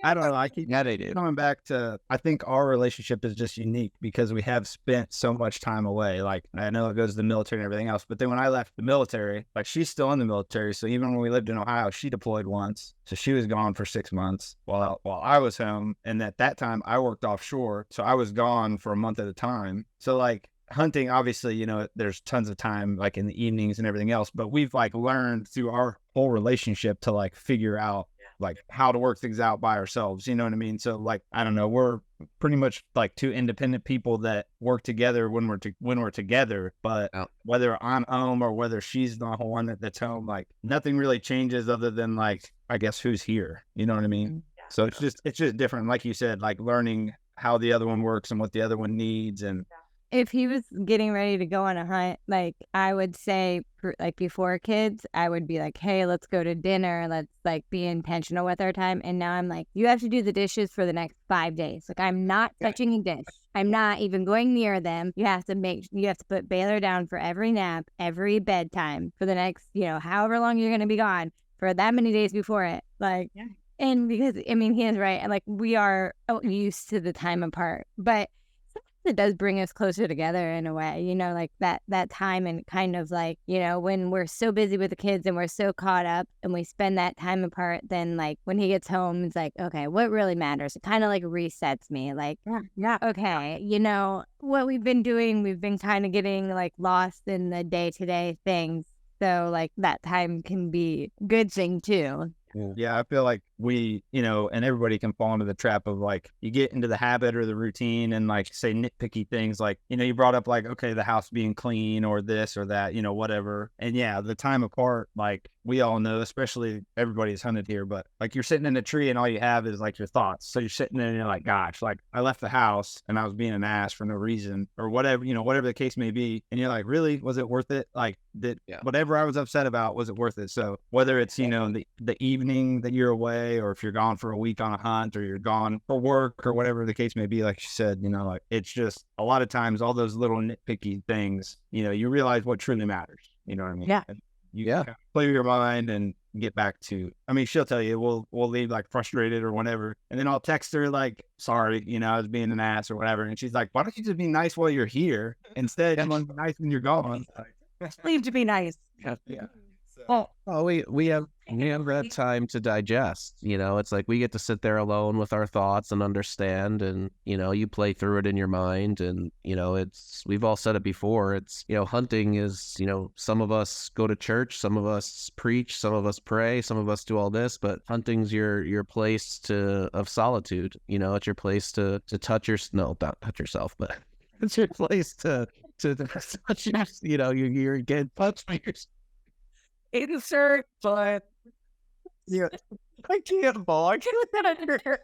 I don't know. I keep Yeah, they do. coming back to, I think our relationship is just unique because we have spent so much time away. Like, I know it goes to the military and everything else, but then when I left the military, like, she's still in the military. So even when we lived in Ohio, she deployed once. So she was gone for 6 months while I was home. And at that time, I worked offshore. So I was gone for a month at a time. So, like, hunting, obviously, you know, there's tons of time, like in the evenings and everything else, but we've like learned through our whole relationship to like figure out like how to work things out by ourselves. You know what I mean? So like, I don't know, we're pretty much like two independent people that work together when we're together, but whether I'm home or whether she's the one that's home, like nothing really changes other than like, I guess who's here, you know what I mean? So it's just different. Like you said, like learning how the other one works and what the other one needs. And if he was getting ready to go on a hunt, like I would say, like before kids, I would be like, hey, let's go to dinner. Let's like be intentional with our time. And now I'm like, you have to do the dishes for the next 5 days. Like I'm not touching a dish. I'm not even going near them. You have to put Baylor down for every nap, every bedtime for the next, however long you're going to be gone for that many days before it. Like, and because, I mean, he is right. And like we are used to the time apart, but it does bring us closer together in a way, like that time and kind of like, when we're so busy with the kids and we're so caught up and we spend that time apart, then like when he gets home, it's like, okay, what really matters? It kind of like resets me like, okay, what we've been doing, we've been kind of getting like lost in the day-to-day things. So like that time can be a good thing too. Yeah, I feel like we, and everybody can fall into the trap of like, you get into the habit or the routine and like say nitpicky things like, you brought up like, okay, the house being clean or this or that, whatever. And yeah, the time apart, like we all know, especially everybody's hunted here, but like you're sitting in a tree and all you have is like your thoughts. So you're sitting there and you're like, gosh, like I left the house and I was being an ass for no reason or whatever, whatever the case may be. And you're like, really, was it worth it? Like whatever I was upset about, was it worth it? So whether it's, the evening that you're away, or if you're gone for a week on a hunt, or you're gone for work, or whatever the case may be, like you said, like it's just a lot of times all those little nitpicky things, you realize what truly matters. You know what I mean? Yeah. And you kind of clear your mind and get back to. I mean, she'll tell you we'll leave like frustrated or whatever, and then I'll text her like, sorry, I was being an ass or whatever, and she's like, why don't you just be nice while you're here instead of being nice when you're gone? Leave to be nice. Yeah. We have that time to digest. It's like we get to sit there alone with our thoughts and understand, and you play through it in your mind, and we've all said it before. It's hunting is some of us go to church, some of us preach, some of us pray, some of us do all this, but hunting's your place of solitude. It's your place to touch not touch yourself, but it's your place to touch you're getting touched by yourself. Insert, but I can't ball. I can't.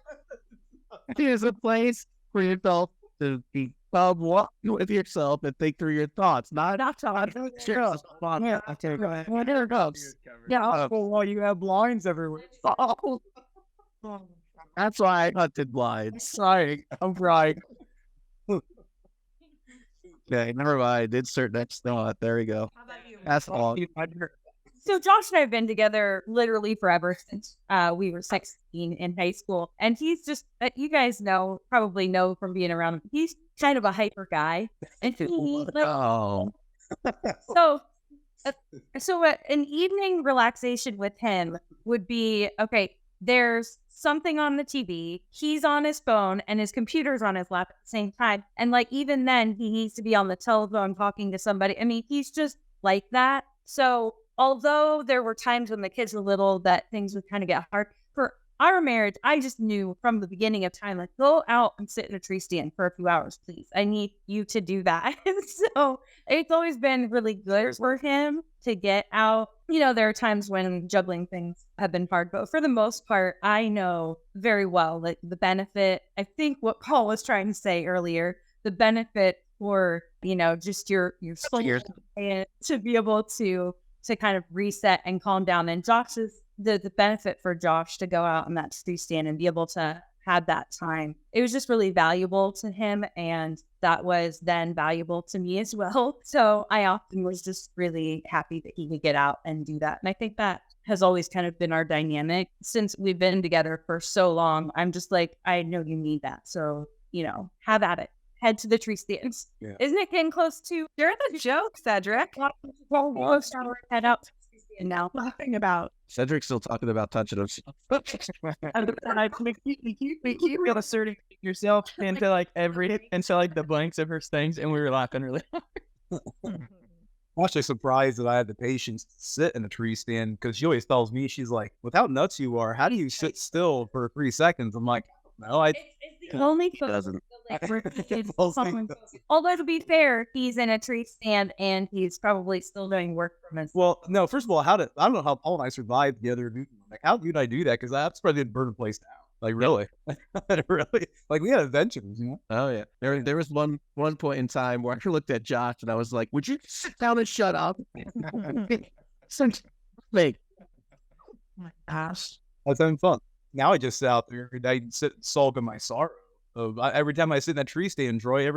Here's a place for yourself to be walk with yourself and think through your thoughts. Not on yourself. There it goes. Yeah. Well, you have blinds everywhere. That's why I hunted blinds. Sorry, I'm right. Okay, never mind. Insert next thought. There we go. how about you? That's all. So Josh and I have been together literally forever since we were 16 in high school. And he's just, you guys probably know from being around him, he's kind of a hyper guy. And So an evening relaxation with him would be, okay, there's something on the TV, he's on his phone, and his computer's on his lap at the same time. And like, even then, he needs to be on the telephone talking to somebody. I mean, he's just like that. So although there were times when the kids were little that things would kind of get hard, for our marriage, I just knew from the beginning of time, like, go out and sit in a tree stand for a few hours, please. I need you to do that. So it's always been really good for him to get out. There are times when juggling things have been hard, but for the most part, I know very well that the benefit, I think what Paul was trying to say earlier, the benefit for, just your soul and to be able to kind of reset and calm down. And the benefit for Josh to go out on that tree stand and be able to had that time. It was just really valuable to him, and that was then valuable to me as well. So I often was just really happy that he could get out and do that. And I think that has always kind of been our dynamic since we've been together for so long. I'm just like, I know you need that. So, have at it. Head to the tree stands. Yeah. Isn't it getting close to? You're the joke, Cedric. Head out to the tree stand now. Laughing about. Cedric's still talking about touching himself. We keep asserting yourself into like the blanks of her things, and we were laughing really. I'm actually surprised that I had the patience to sit in a tree stand because she always tells me, she's like, with how nuts you are, how do you sit still for 3 seconds? I'm like, no, It's the only doesn't. Although to be fair, he's in a tree stand and he's probably still doing work from his. Well, no, first of all, I don't know how Paul and I survived the other Newton. Like, how did I do that? Because that's probably didn't burn the place down. Like, really? Really? Like, we had adventures, Oh yeah. There was one point in time where I looked at Josh and I was like, "Would you sit down and shut up?" Such fake. My gosh. I was having fun. Now I just sit out there and I sit and sulk in my sorrow. Every time I sit in that tree stand, Troy, I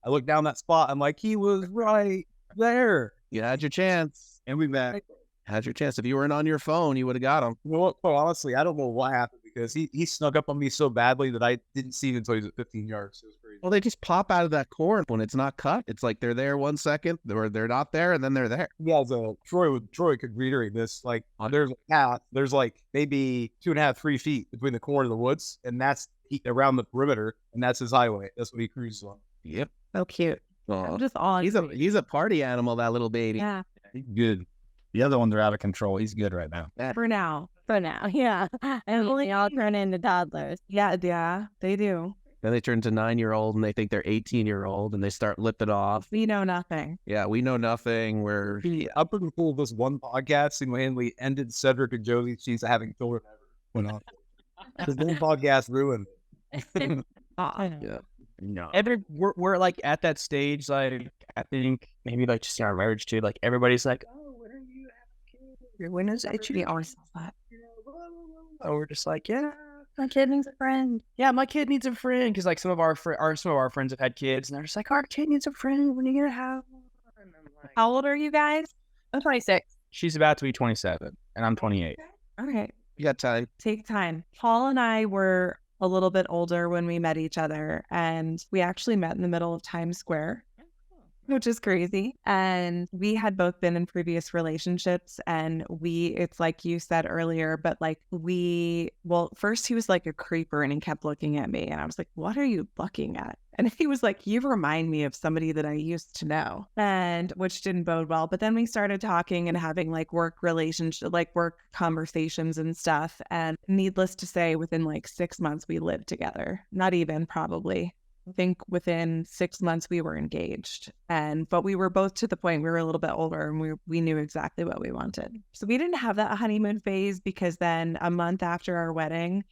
look down that spot, I'm like, he was right there. You had your chance. And we met. Had your chance. If you weren't on your phone, you would have got him. You know what? Quite honestly, I don't know what happened because he snuck up on me so badly that I didn't see him until he was at 15 yards. It was crazy. Well, they just pop out of that corn when it's not cut. It's like they're there 1 second, or they're not there, and then they're there. Yeah, so Troy could reiterate this. Like, there's a path. There's like maybe 2.5, 3 feet between the corn and the woods, and that's around the perimeter, and that's his highway. That's what he cruises on. Yep. So cute. I'm just all He's a party animal, that little baby. yeah. He's good. The other ones are out of control. He's good right now. For now. For now, yeah. And they all turn into toddlers. Yeah, they do. Then they turn to 9-year-old and they think they're 18-year-old and they start lipping off. We know nothing. Yeah, we know nothing. We're I'm pretty cool. This one podcast single-handedly ended Cedric and Josie's chance of having children ever. Went on. This one podcast ruined it. yeah. No. We're like at that stage, like I think maybe like just in our marriage too. Like everybody's like, "Oh, when are you having kids? When is it?" We always say that. And we're just like, "Yeah, My kid needs a friend. yeah, my kid needs a friend." Because like some of our friends have had kids, and they're just like, "Our kid needs a friend. When are you gonna have one?" And I'm like, How old are you guys? I'm 26. she's about to be 27, and I'm 28. Okay. You got time. Take time. Paul and I were a little bit older when we met each other, and we actually met in the middle of Times Square, which is crazy. And we had both been in previous relationships, and it's like you said earlier, but like first he was like a creeper and he kept looking at me, and I was like, what are you looking at? And he was like, you remind me of somebody that I used to know, and which didn't bode well. But then we started talking and having like work conversations and stuff. And needless to say, within like 6 months, we lived together. Not even, probably. I think within 6 months we were engaged, but we were both to the point we were a little bit older and we knew exactly what we wanted. So we didn't have that honeymoon phase because then a month after our wedding,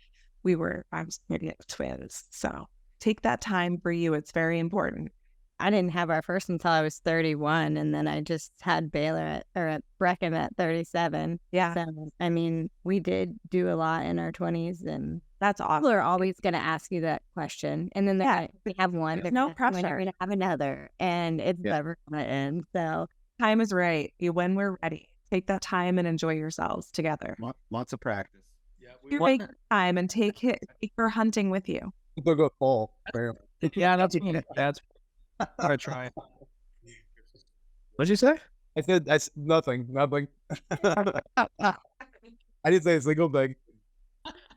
I was pregnant with twins. So take that time for you. It's very important. I didn't have our first until I was 31, and then I just had Baylor at Breckham at 37. Yeah. So, I mean, we did do a lot in our 20s, and That's awesome. people are always going to ask you that question. And then we have one. There's no We're pressure. going to have another, and it's never going to end. So Time is right. When we're ready, take that time and enjoy yourselves together. Lots of practice. You take time and take her hunting with you. They'll go Paul. Yeah, that's what I try. What'd you say? I said that's nothing. I didn't say a single thing.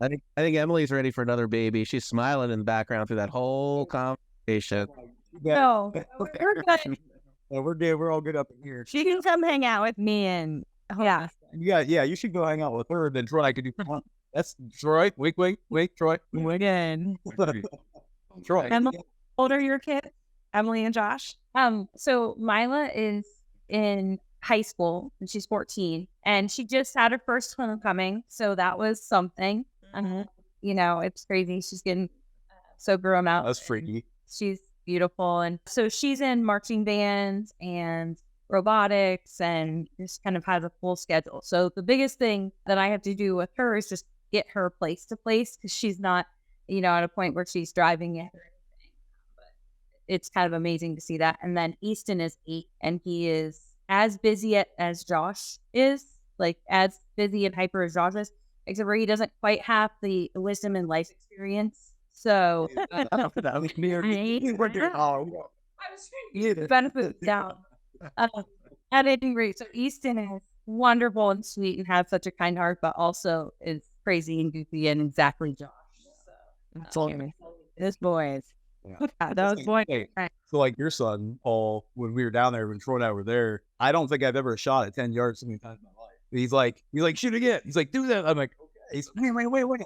I think Emily's ready for another baby. She's smiling in the background through that whole conversation. No, we're good. No, we're good. We're all good up in here. she can come hang out with me, and Yeah. Yeah. You should go hang out with her. Then Troy, I could do. That's Troy. Wink, Troy. We're good. Troy. Emily, how old are your kids? Emily and Josh? So Mila is in high school and she's 14, and she just had her first homecoming, so that was something. It's crazy. She's getting so grown out. That's freaky. She's beautiful, and so she's in marching bands and robotics and just kind of has a full schedule. So the biggest thing that I have to do with her is just get her place to place, because she's not at a point where she's driving it. But it's kind of amazing to see that. And then Easton is 8, and he is as busy as Josh is, like as busy and hyper as Josh is, except for he doesn't quite have the wisdom and life experience. So benefit down. At any rate, so Easton is wonderful and sweet and has such a kind heart, but also is crazy and goofy and exactly Josh. So, This boys. Yeah. Those boys. So like your son, Paul, when we were down there, when Troy and I were there, I don't think I've ever shot at 10 yards so many times in my life. He's like, shoot again. He's like, do that. I'm like, okay. He's wait.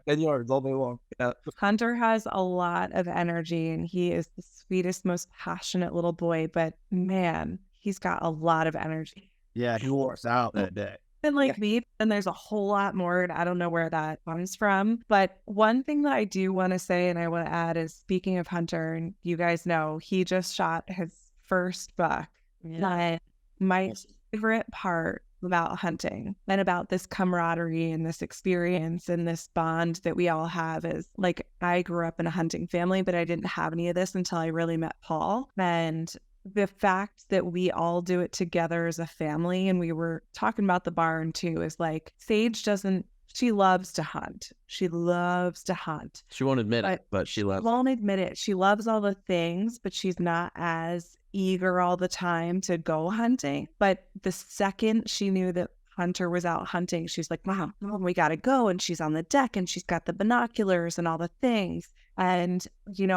10 yards all day long. Yeah. Hunter has a lot of energy and he is the sweetest, most passionate little boy, but man, he's got a lot of energy. Yeah, he wore us out that day. And like me, and there's a whole lot more, and I don't know where that comes from. But one thing that I do want to say and I want to add is, speaking of Hunter, and you guys know, he just shot his first buck. Yeah. My favorite part about hunting and about this camaraderie and this experience and this bond that we all have is, like, I grew up in a hunting family, but I didn't have any of this until I really met Paul. And the fact that we all do it together as a family, and we were talking about the barn too, is like, Sage she loves to hunt. She loves to hunt. She won't admit it, but she loves. She won't admit it. She loves all the things, but she's not as eager all the time to go hunting. But the second she knew that Hunter was out hunting, she's like, Mom, we got to go. And she's on the deck and she's got the binoculars and all the things. And,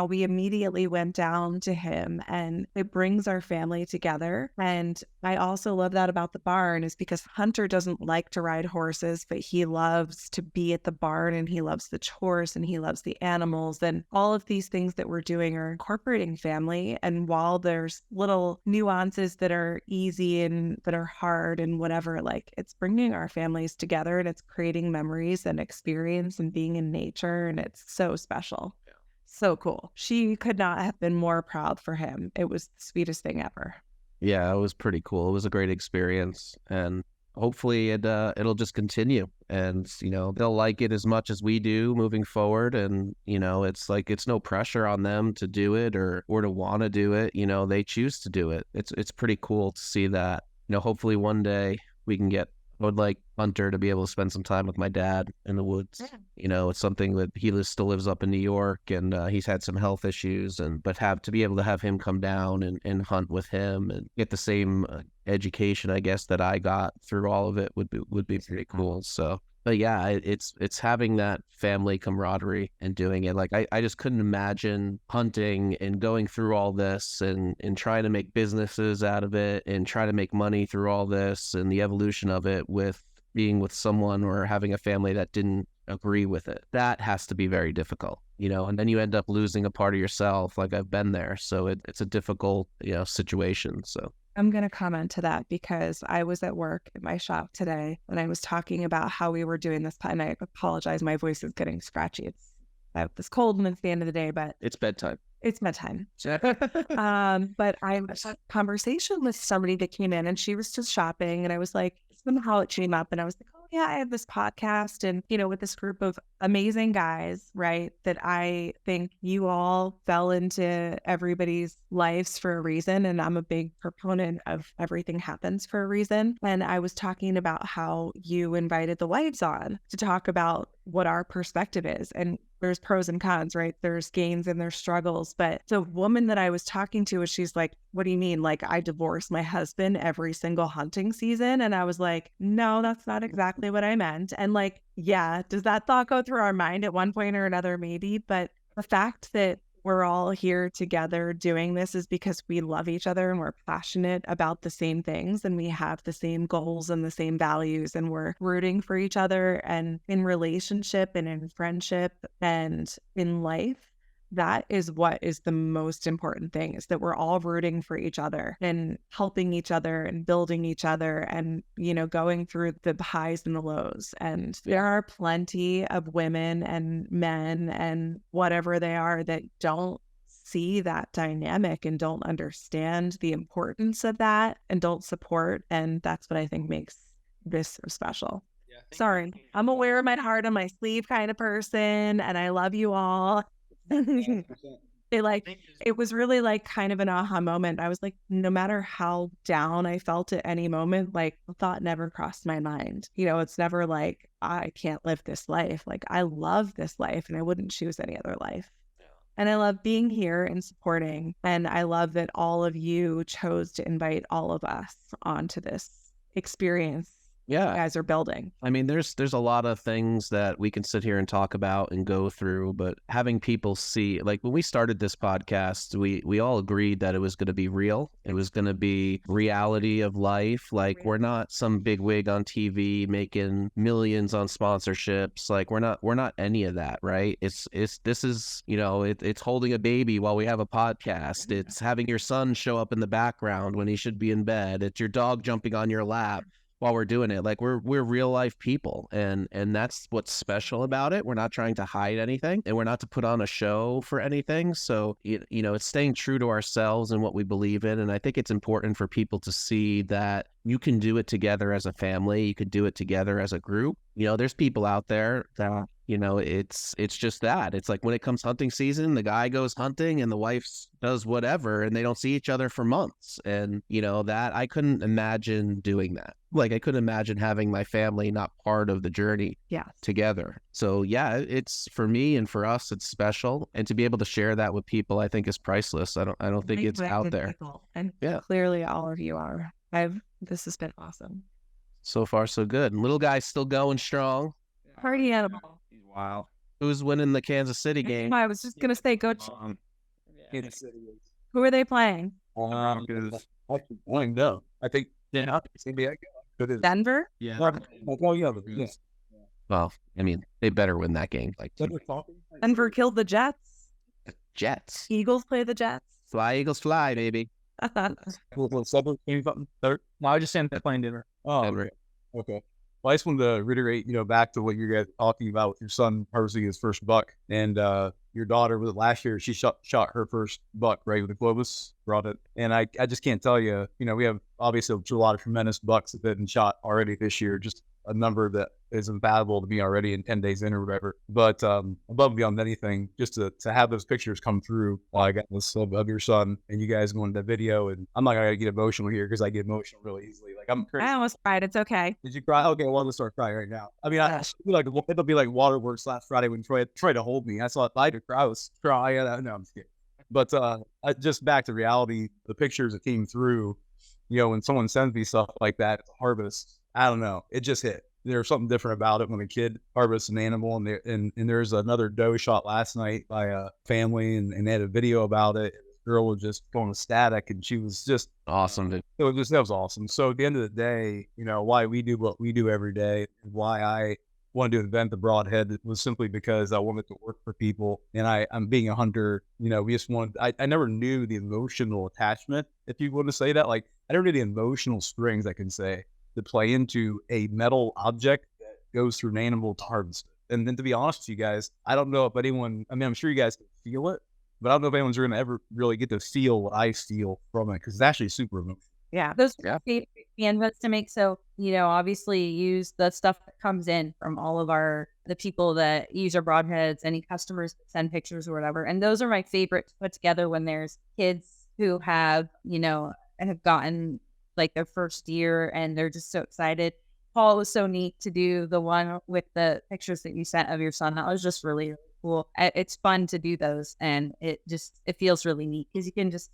we immediately went down to him, and it brings our family together. And I also love that about the barn, is because Hunter doesn't like to ride horses, but he loves to be at the barn, and he loves the chores, and he loves the animals. And all of these things that we're doing are incorporating family. And while there's little nuances that are easy and that are hard and whatever, like, it's bringing our families together, and it's creating memories and experience and being in nature. And it's so special. So cool. She could not have been more proud for him. It was the sweetest thing ever. Yeah, it was pretty cool. It was a great experience, and hopefully it'll just continue, and they'll like it as much as we do moving forward. And it's like, it's no pressure on them to do it or to want to do it. They choose to do it. It's pretty cool to see that. Hopefully one day we can get. I would like Hunter to be able to spend some time with my dad in the woods. Yeah. It's something that he still lives up in New York, and he's had some health issues, but to be able to have him come down and hunt with him and get the same education, I guess, that I got through all of it would be pretty cool. So, but yeah, it's having that family camaraderie and doing it. Like, I just couldn't imagine hunting and going through all this and trying to make businesses out of it and try to make money through all this and the evolution of it with being with someone or having a family that didn't agree with it. That has to be very difficult, and then you end up losing a part of yourself. Like, I've been there. So it's a difficult, situation. So I'm going to comment to that because I was at work at my shop today and I was talking about how we were doing this. And I apologize, my voice is getting scratchy. I have this cold and it's the end of the day, but it's bedtime. It's bedtime. But I had a conversation with somebody that came in and she was just shopping, and I was like, somehow it came up, and I was like, oh yeah, I have this podcast, and with this group of amazing guys, right, that I think you all fell into everybody's lives for a reason, and I'm a big proponent of everything happens for a reason. And I was talking about how you invited the wives on to talk about what our perspective is, and there's pros and cons, right? There's gains and there's struggles. But the woman that I was talking to, she's like, what do you mean? Like, I divorce my husband every single hunting season? And I was like, no, that's not exactly what I meant. And like, yeah, does that thought go through our mind at one point or another? Maybe. But the fact that we're all here together doing this is because we love each other and we're passionate about the same things, and we have the same goals and the same values, and we're rooting for each other, and in relationship and in friendship and in life. That is what is the most important thing, is that we're all rooting for each other and helping each other and building each other and, going through the highs and the lows. And there are plenty of women and men and whatever they are that don't see that dynamic and don't understand the importance of that and don't support. And that's what I think makes this so special. Yeah, Sorry. I'm a wear my heart on my sleeve kind of person, and I love you all. It was really like kind of an aha moment. I was like, no matter how down I felt at any moment, like the thought never crossed my mind. It's never like, I can't live this life. Like, I love this life and I wouldn't choose any other life. And I love being here and supporting. And I love that all of you chose to invite all of us onto this experience you guys are building. I mean, there's a lot of things that we can sit here and talk about and go through, but having people see, like when we started this podcast, we all agreed that it was going to be real. It was going to be reality of life. Like we're not some big wig on TV making millions on sponsorships. Like we're not any of that, right? This is, it's holding a baby while we have a podcast. It's having your son show up in the background when he should be in bed. It's your dog jumping on your lap while we're doing it. Like we're real life people, and that's what's special about it. We're not trying to hide anything, and we're not to put on a show for anything. So it's staying true to ourselves and what we believe in. And I think it's important for people to see that you can do it together as a family. You could do it together as a group. There's people out there that it's just that. It's like when it comes hunting season, the guy goes hunting and the wife does whatever, and they don't see each other for months. And that I couldn't imagine doing that. Like I couldn't imagine having my family not part of the journey together. So yeah, it's for me and for us, it's special. And to be able to share that with people, I think is priceless. I don't think it's out there. And clearly all of you are. This has been awesome. So far, so good. And little guy's still going strong. Party animal. He's wild. Who's winning the Kansas City game? I was just gonna say, go. Kansas City is. Who are they playing? Because actually playing no. I think Denver. Yeah. Yes. Well, I mean, they better win that game. Like Denver killed the Jets. Jets. Eagles play the Jets. Fly, Eagles, fly, baby. Suburb came something third. No, I was just saying they're playing Denver. Oh, Denver. Okay. Well, I just wanted to reiterate, back to what you guys were talking about with your son harvesting his first buck, and your daughter was it last year? She shot her first buck right with the Globus, brought it, and I just can't tell you, we have obviously a lot of tremendous bucks that have been shot already this year, just a number that is invaluable to me already in 10 days in or whatever. But above and beyond anything, just to have those pictures come through while I got this of your son and you guys going to video, and I'm not gonna get emotional here because I get emotional really easily. Like I'm crazy. I almost cried. It's okay. Did you cry? Okay, well, I'm gonna start crying right now. I mean, I feel like it'll be like Waterworks last Friday when Troy tried to hold me. I saw it. I was crying. No, I'm just kidding. But just back to reality, the pictures that came through, when someone sends me stuff like that, it's a harvest. I don't know. It just hit. There's something different about it when a kid harvests an animal, and there's another doe shot last night by a family, and they had a video about it. The girl was just going ecstatic, and she was just awesome. Dude. That was awesome. So at the end of the day, why we do what we do every day, why I wanted to invent the broadhead was simply because I wanted to work for people, and I'm being a hunter. We just wanted. I never knew the emotional attachment, if you want to say that. Like I never knew the emotional strings, I can say, to play into a metal object that goes through an animal to harvest it. And then to be honest with you guys, I don't know if anyone, I'm sure you guys can feel it, but I don't know if anyone's going to ever really get to feel what I feel from it, because it's actually super emotional. Yeah. Those are favorite canvas to make. So, obviously use the stuff that comes in from all of the people that use our broadheads, any customers that send pictures or whatever. And those are my favorite to put together when there's kids who have gotten like their first year and they're just so excited. Paul, it was so neat to do the one with the pictures that you sent of your son. That was just really, really cool. It's fun to do those, and it feels really neat because you can just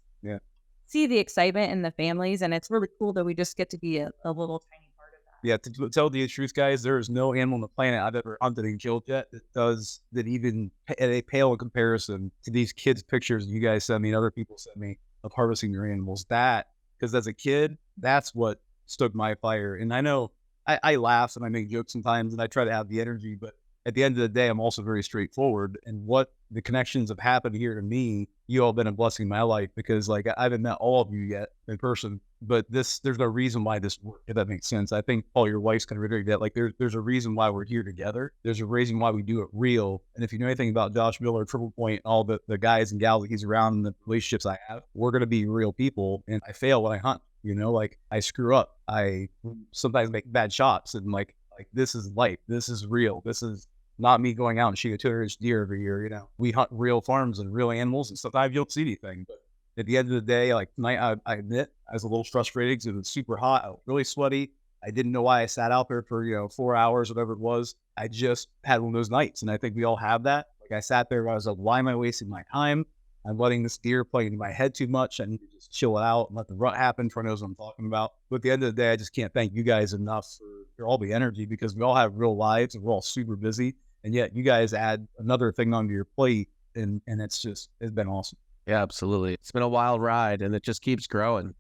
see the excitement in the families, and it's really cool that we just get to be a little tiny part of that. Yeah, to tell the truth, guys, there is no animal on the planet I've ever hunted and killed yet that even they pale in comparison to these kids' pictures you guys send me and other people send me of harvesting their animals. Because as a kid, that's what stoked my fire. And I know I laugh and I make jokes sometimes and I try to have the energy, but at the end of the day, I'm also very straightforward. And what the connections have happened here to me, you all have been a blessing in my life, because like I haven't met all of you yet in person, but there's no reason why this worked, if that makes sense. I think Paul, your wife's kind of reiterate that. Like there's a reason why we're here together. There's a reason why we do it real. And if you know anything about Josh Miller, Triple Point, all the guys and gals that he's around and the relationships I have, we're going to be real people. And I fail when I hunt, like I screw up. I sometimes make bad shots, and like Like, this is life. This is real. This is not me going out and shooting a 200-inch deer every year. You know, we hunt real farms and real animals, and sometimes you don't see anything. But at the end of the day, like tonight, I admit I was a little frustrated because it was super hot. I was really sweaty. I didn't know why I sat out there for 4 hours, whatever it was. I just had one of those nights, and I think we all have that. Like, I sat there, I was like, why am I wasting my time? I'm letting this deer play in my head too much. I need to just chill it out and let the rut happen. Troy knows what I'm talking about. But at the end of the day, I just can't thank you guys enough for all the energy, because we all have real lives and we're all super busy. And yet you guys add another thing onto your plate, and it's been awesome. Yeah, absolutely. It's been a wild ride, and it just keeps growing.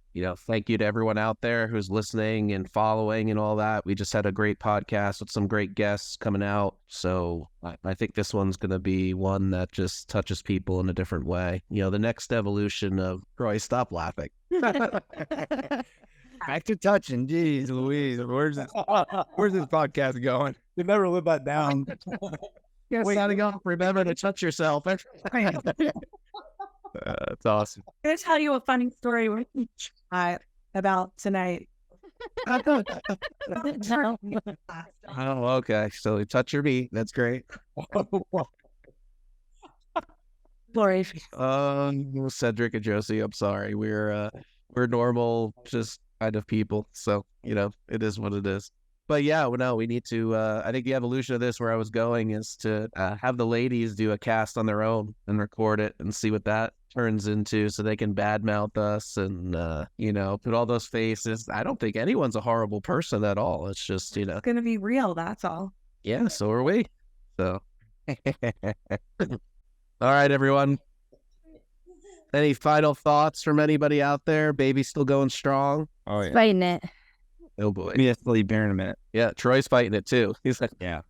Thank you to everyone out there who's listening and following and all that. We just had a great podcast with some great guests coming out. So I think this one's going to be one that just touches people in a different way. The next evolution of Troy, stop laughing. Back to touching. Jeez Louise, where's this podcast going? They never live that down. Signing off, remember to touch yourself. That's awesome. I'm gonna tell you a funny story about tonight. Oh, okay. So you touch your meat. That's great. Glory. Cedric and Josie, I'm sorry. We're normal, just kind of people. So, it is what it is. But yeah, we need to, I think the evolution of this, where I was going, is to have the ladies do a cast on their own and record it and see what that turns into, so they can badmouth us and, put all those faces. I don't think anyone's a horrible person at all. It's just, It's going to be real. That's all. Yeah, so are we. So, all right, everyone. Any final thoughts from anybody out there? Baby's still going strong? Oh, yeah. Fighting it. Oh, boy. Me asleep here in a minute. Yeah, Troy's fighting it, too. He's like, Yeah.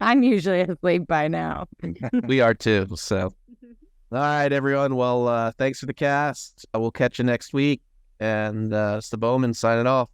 I'm usually asleep by now. we are, too. So, all right, everyone. Well, thanks for the cast. We'll catch you next week. And it's the Bowmen signing off.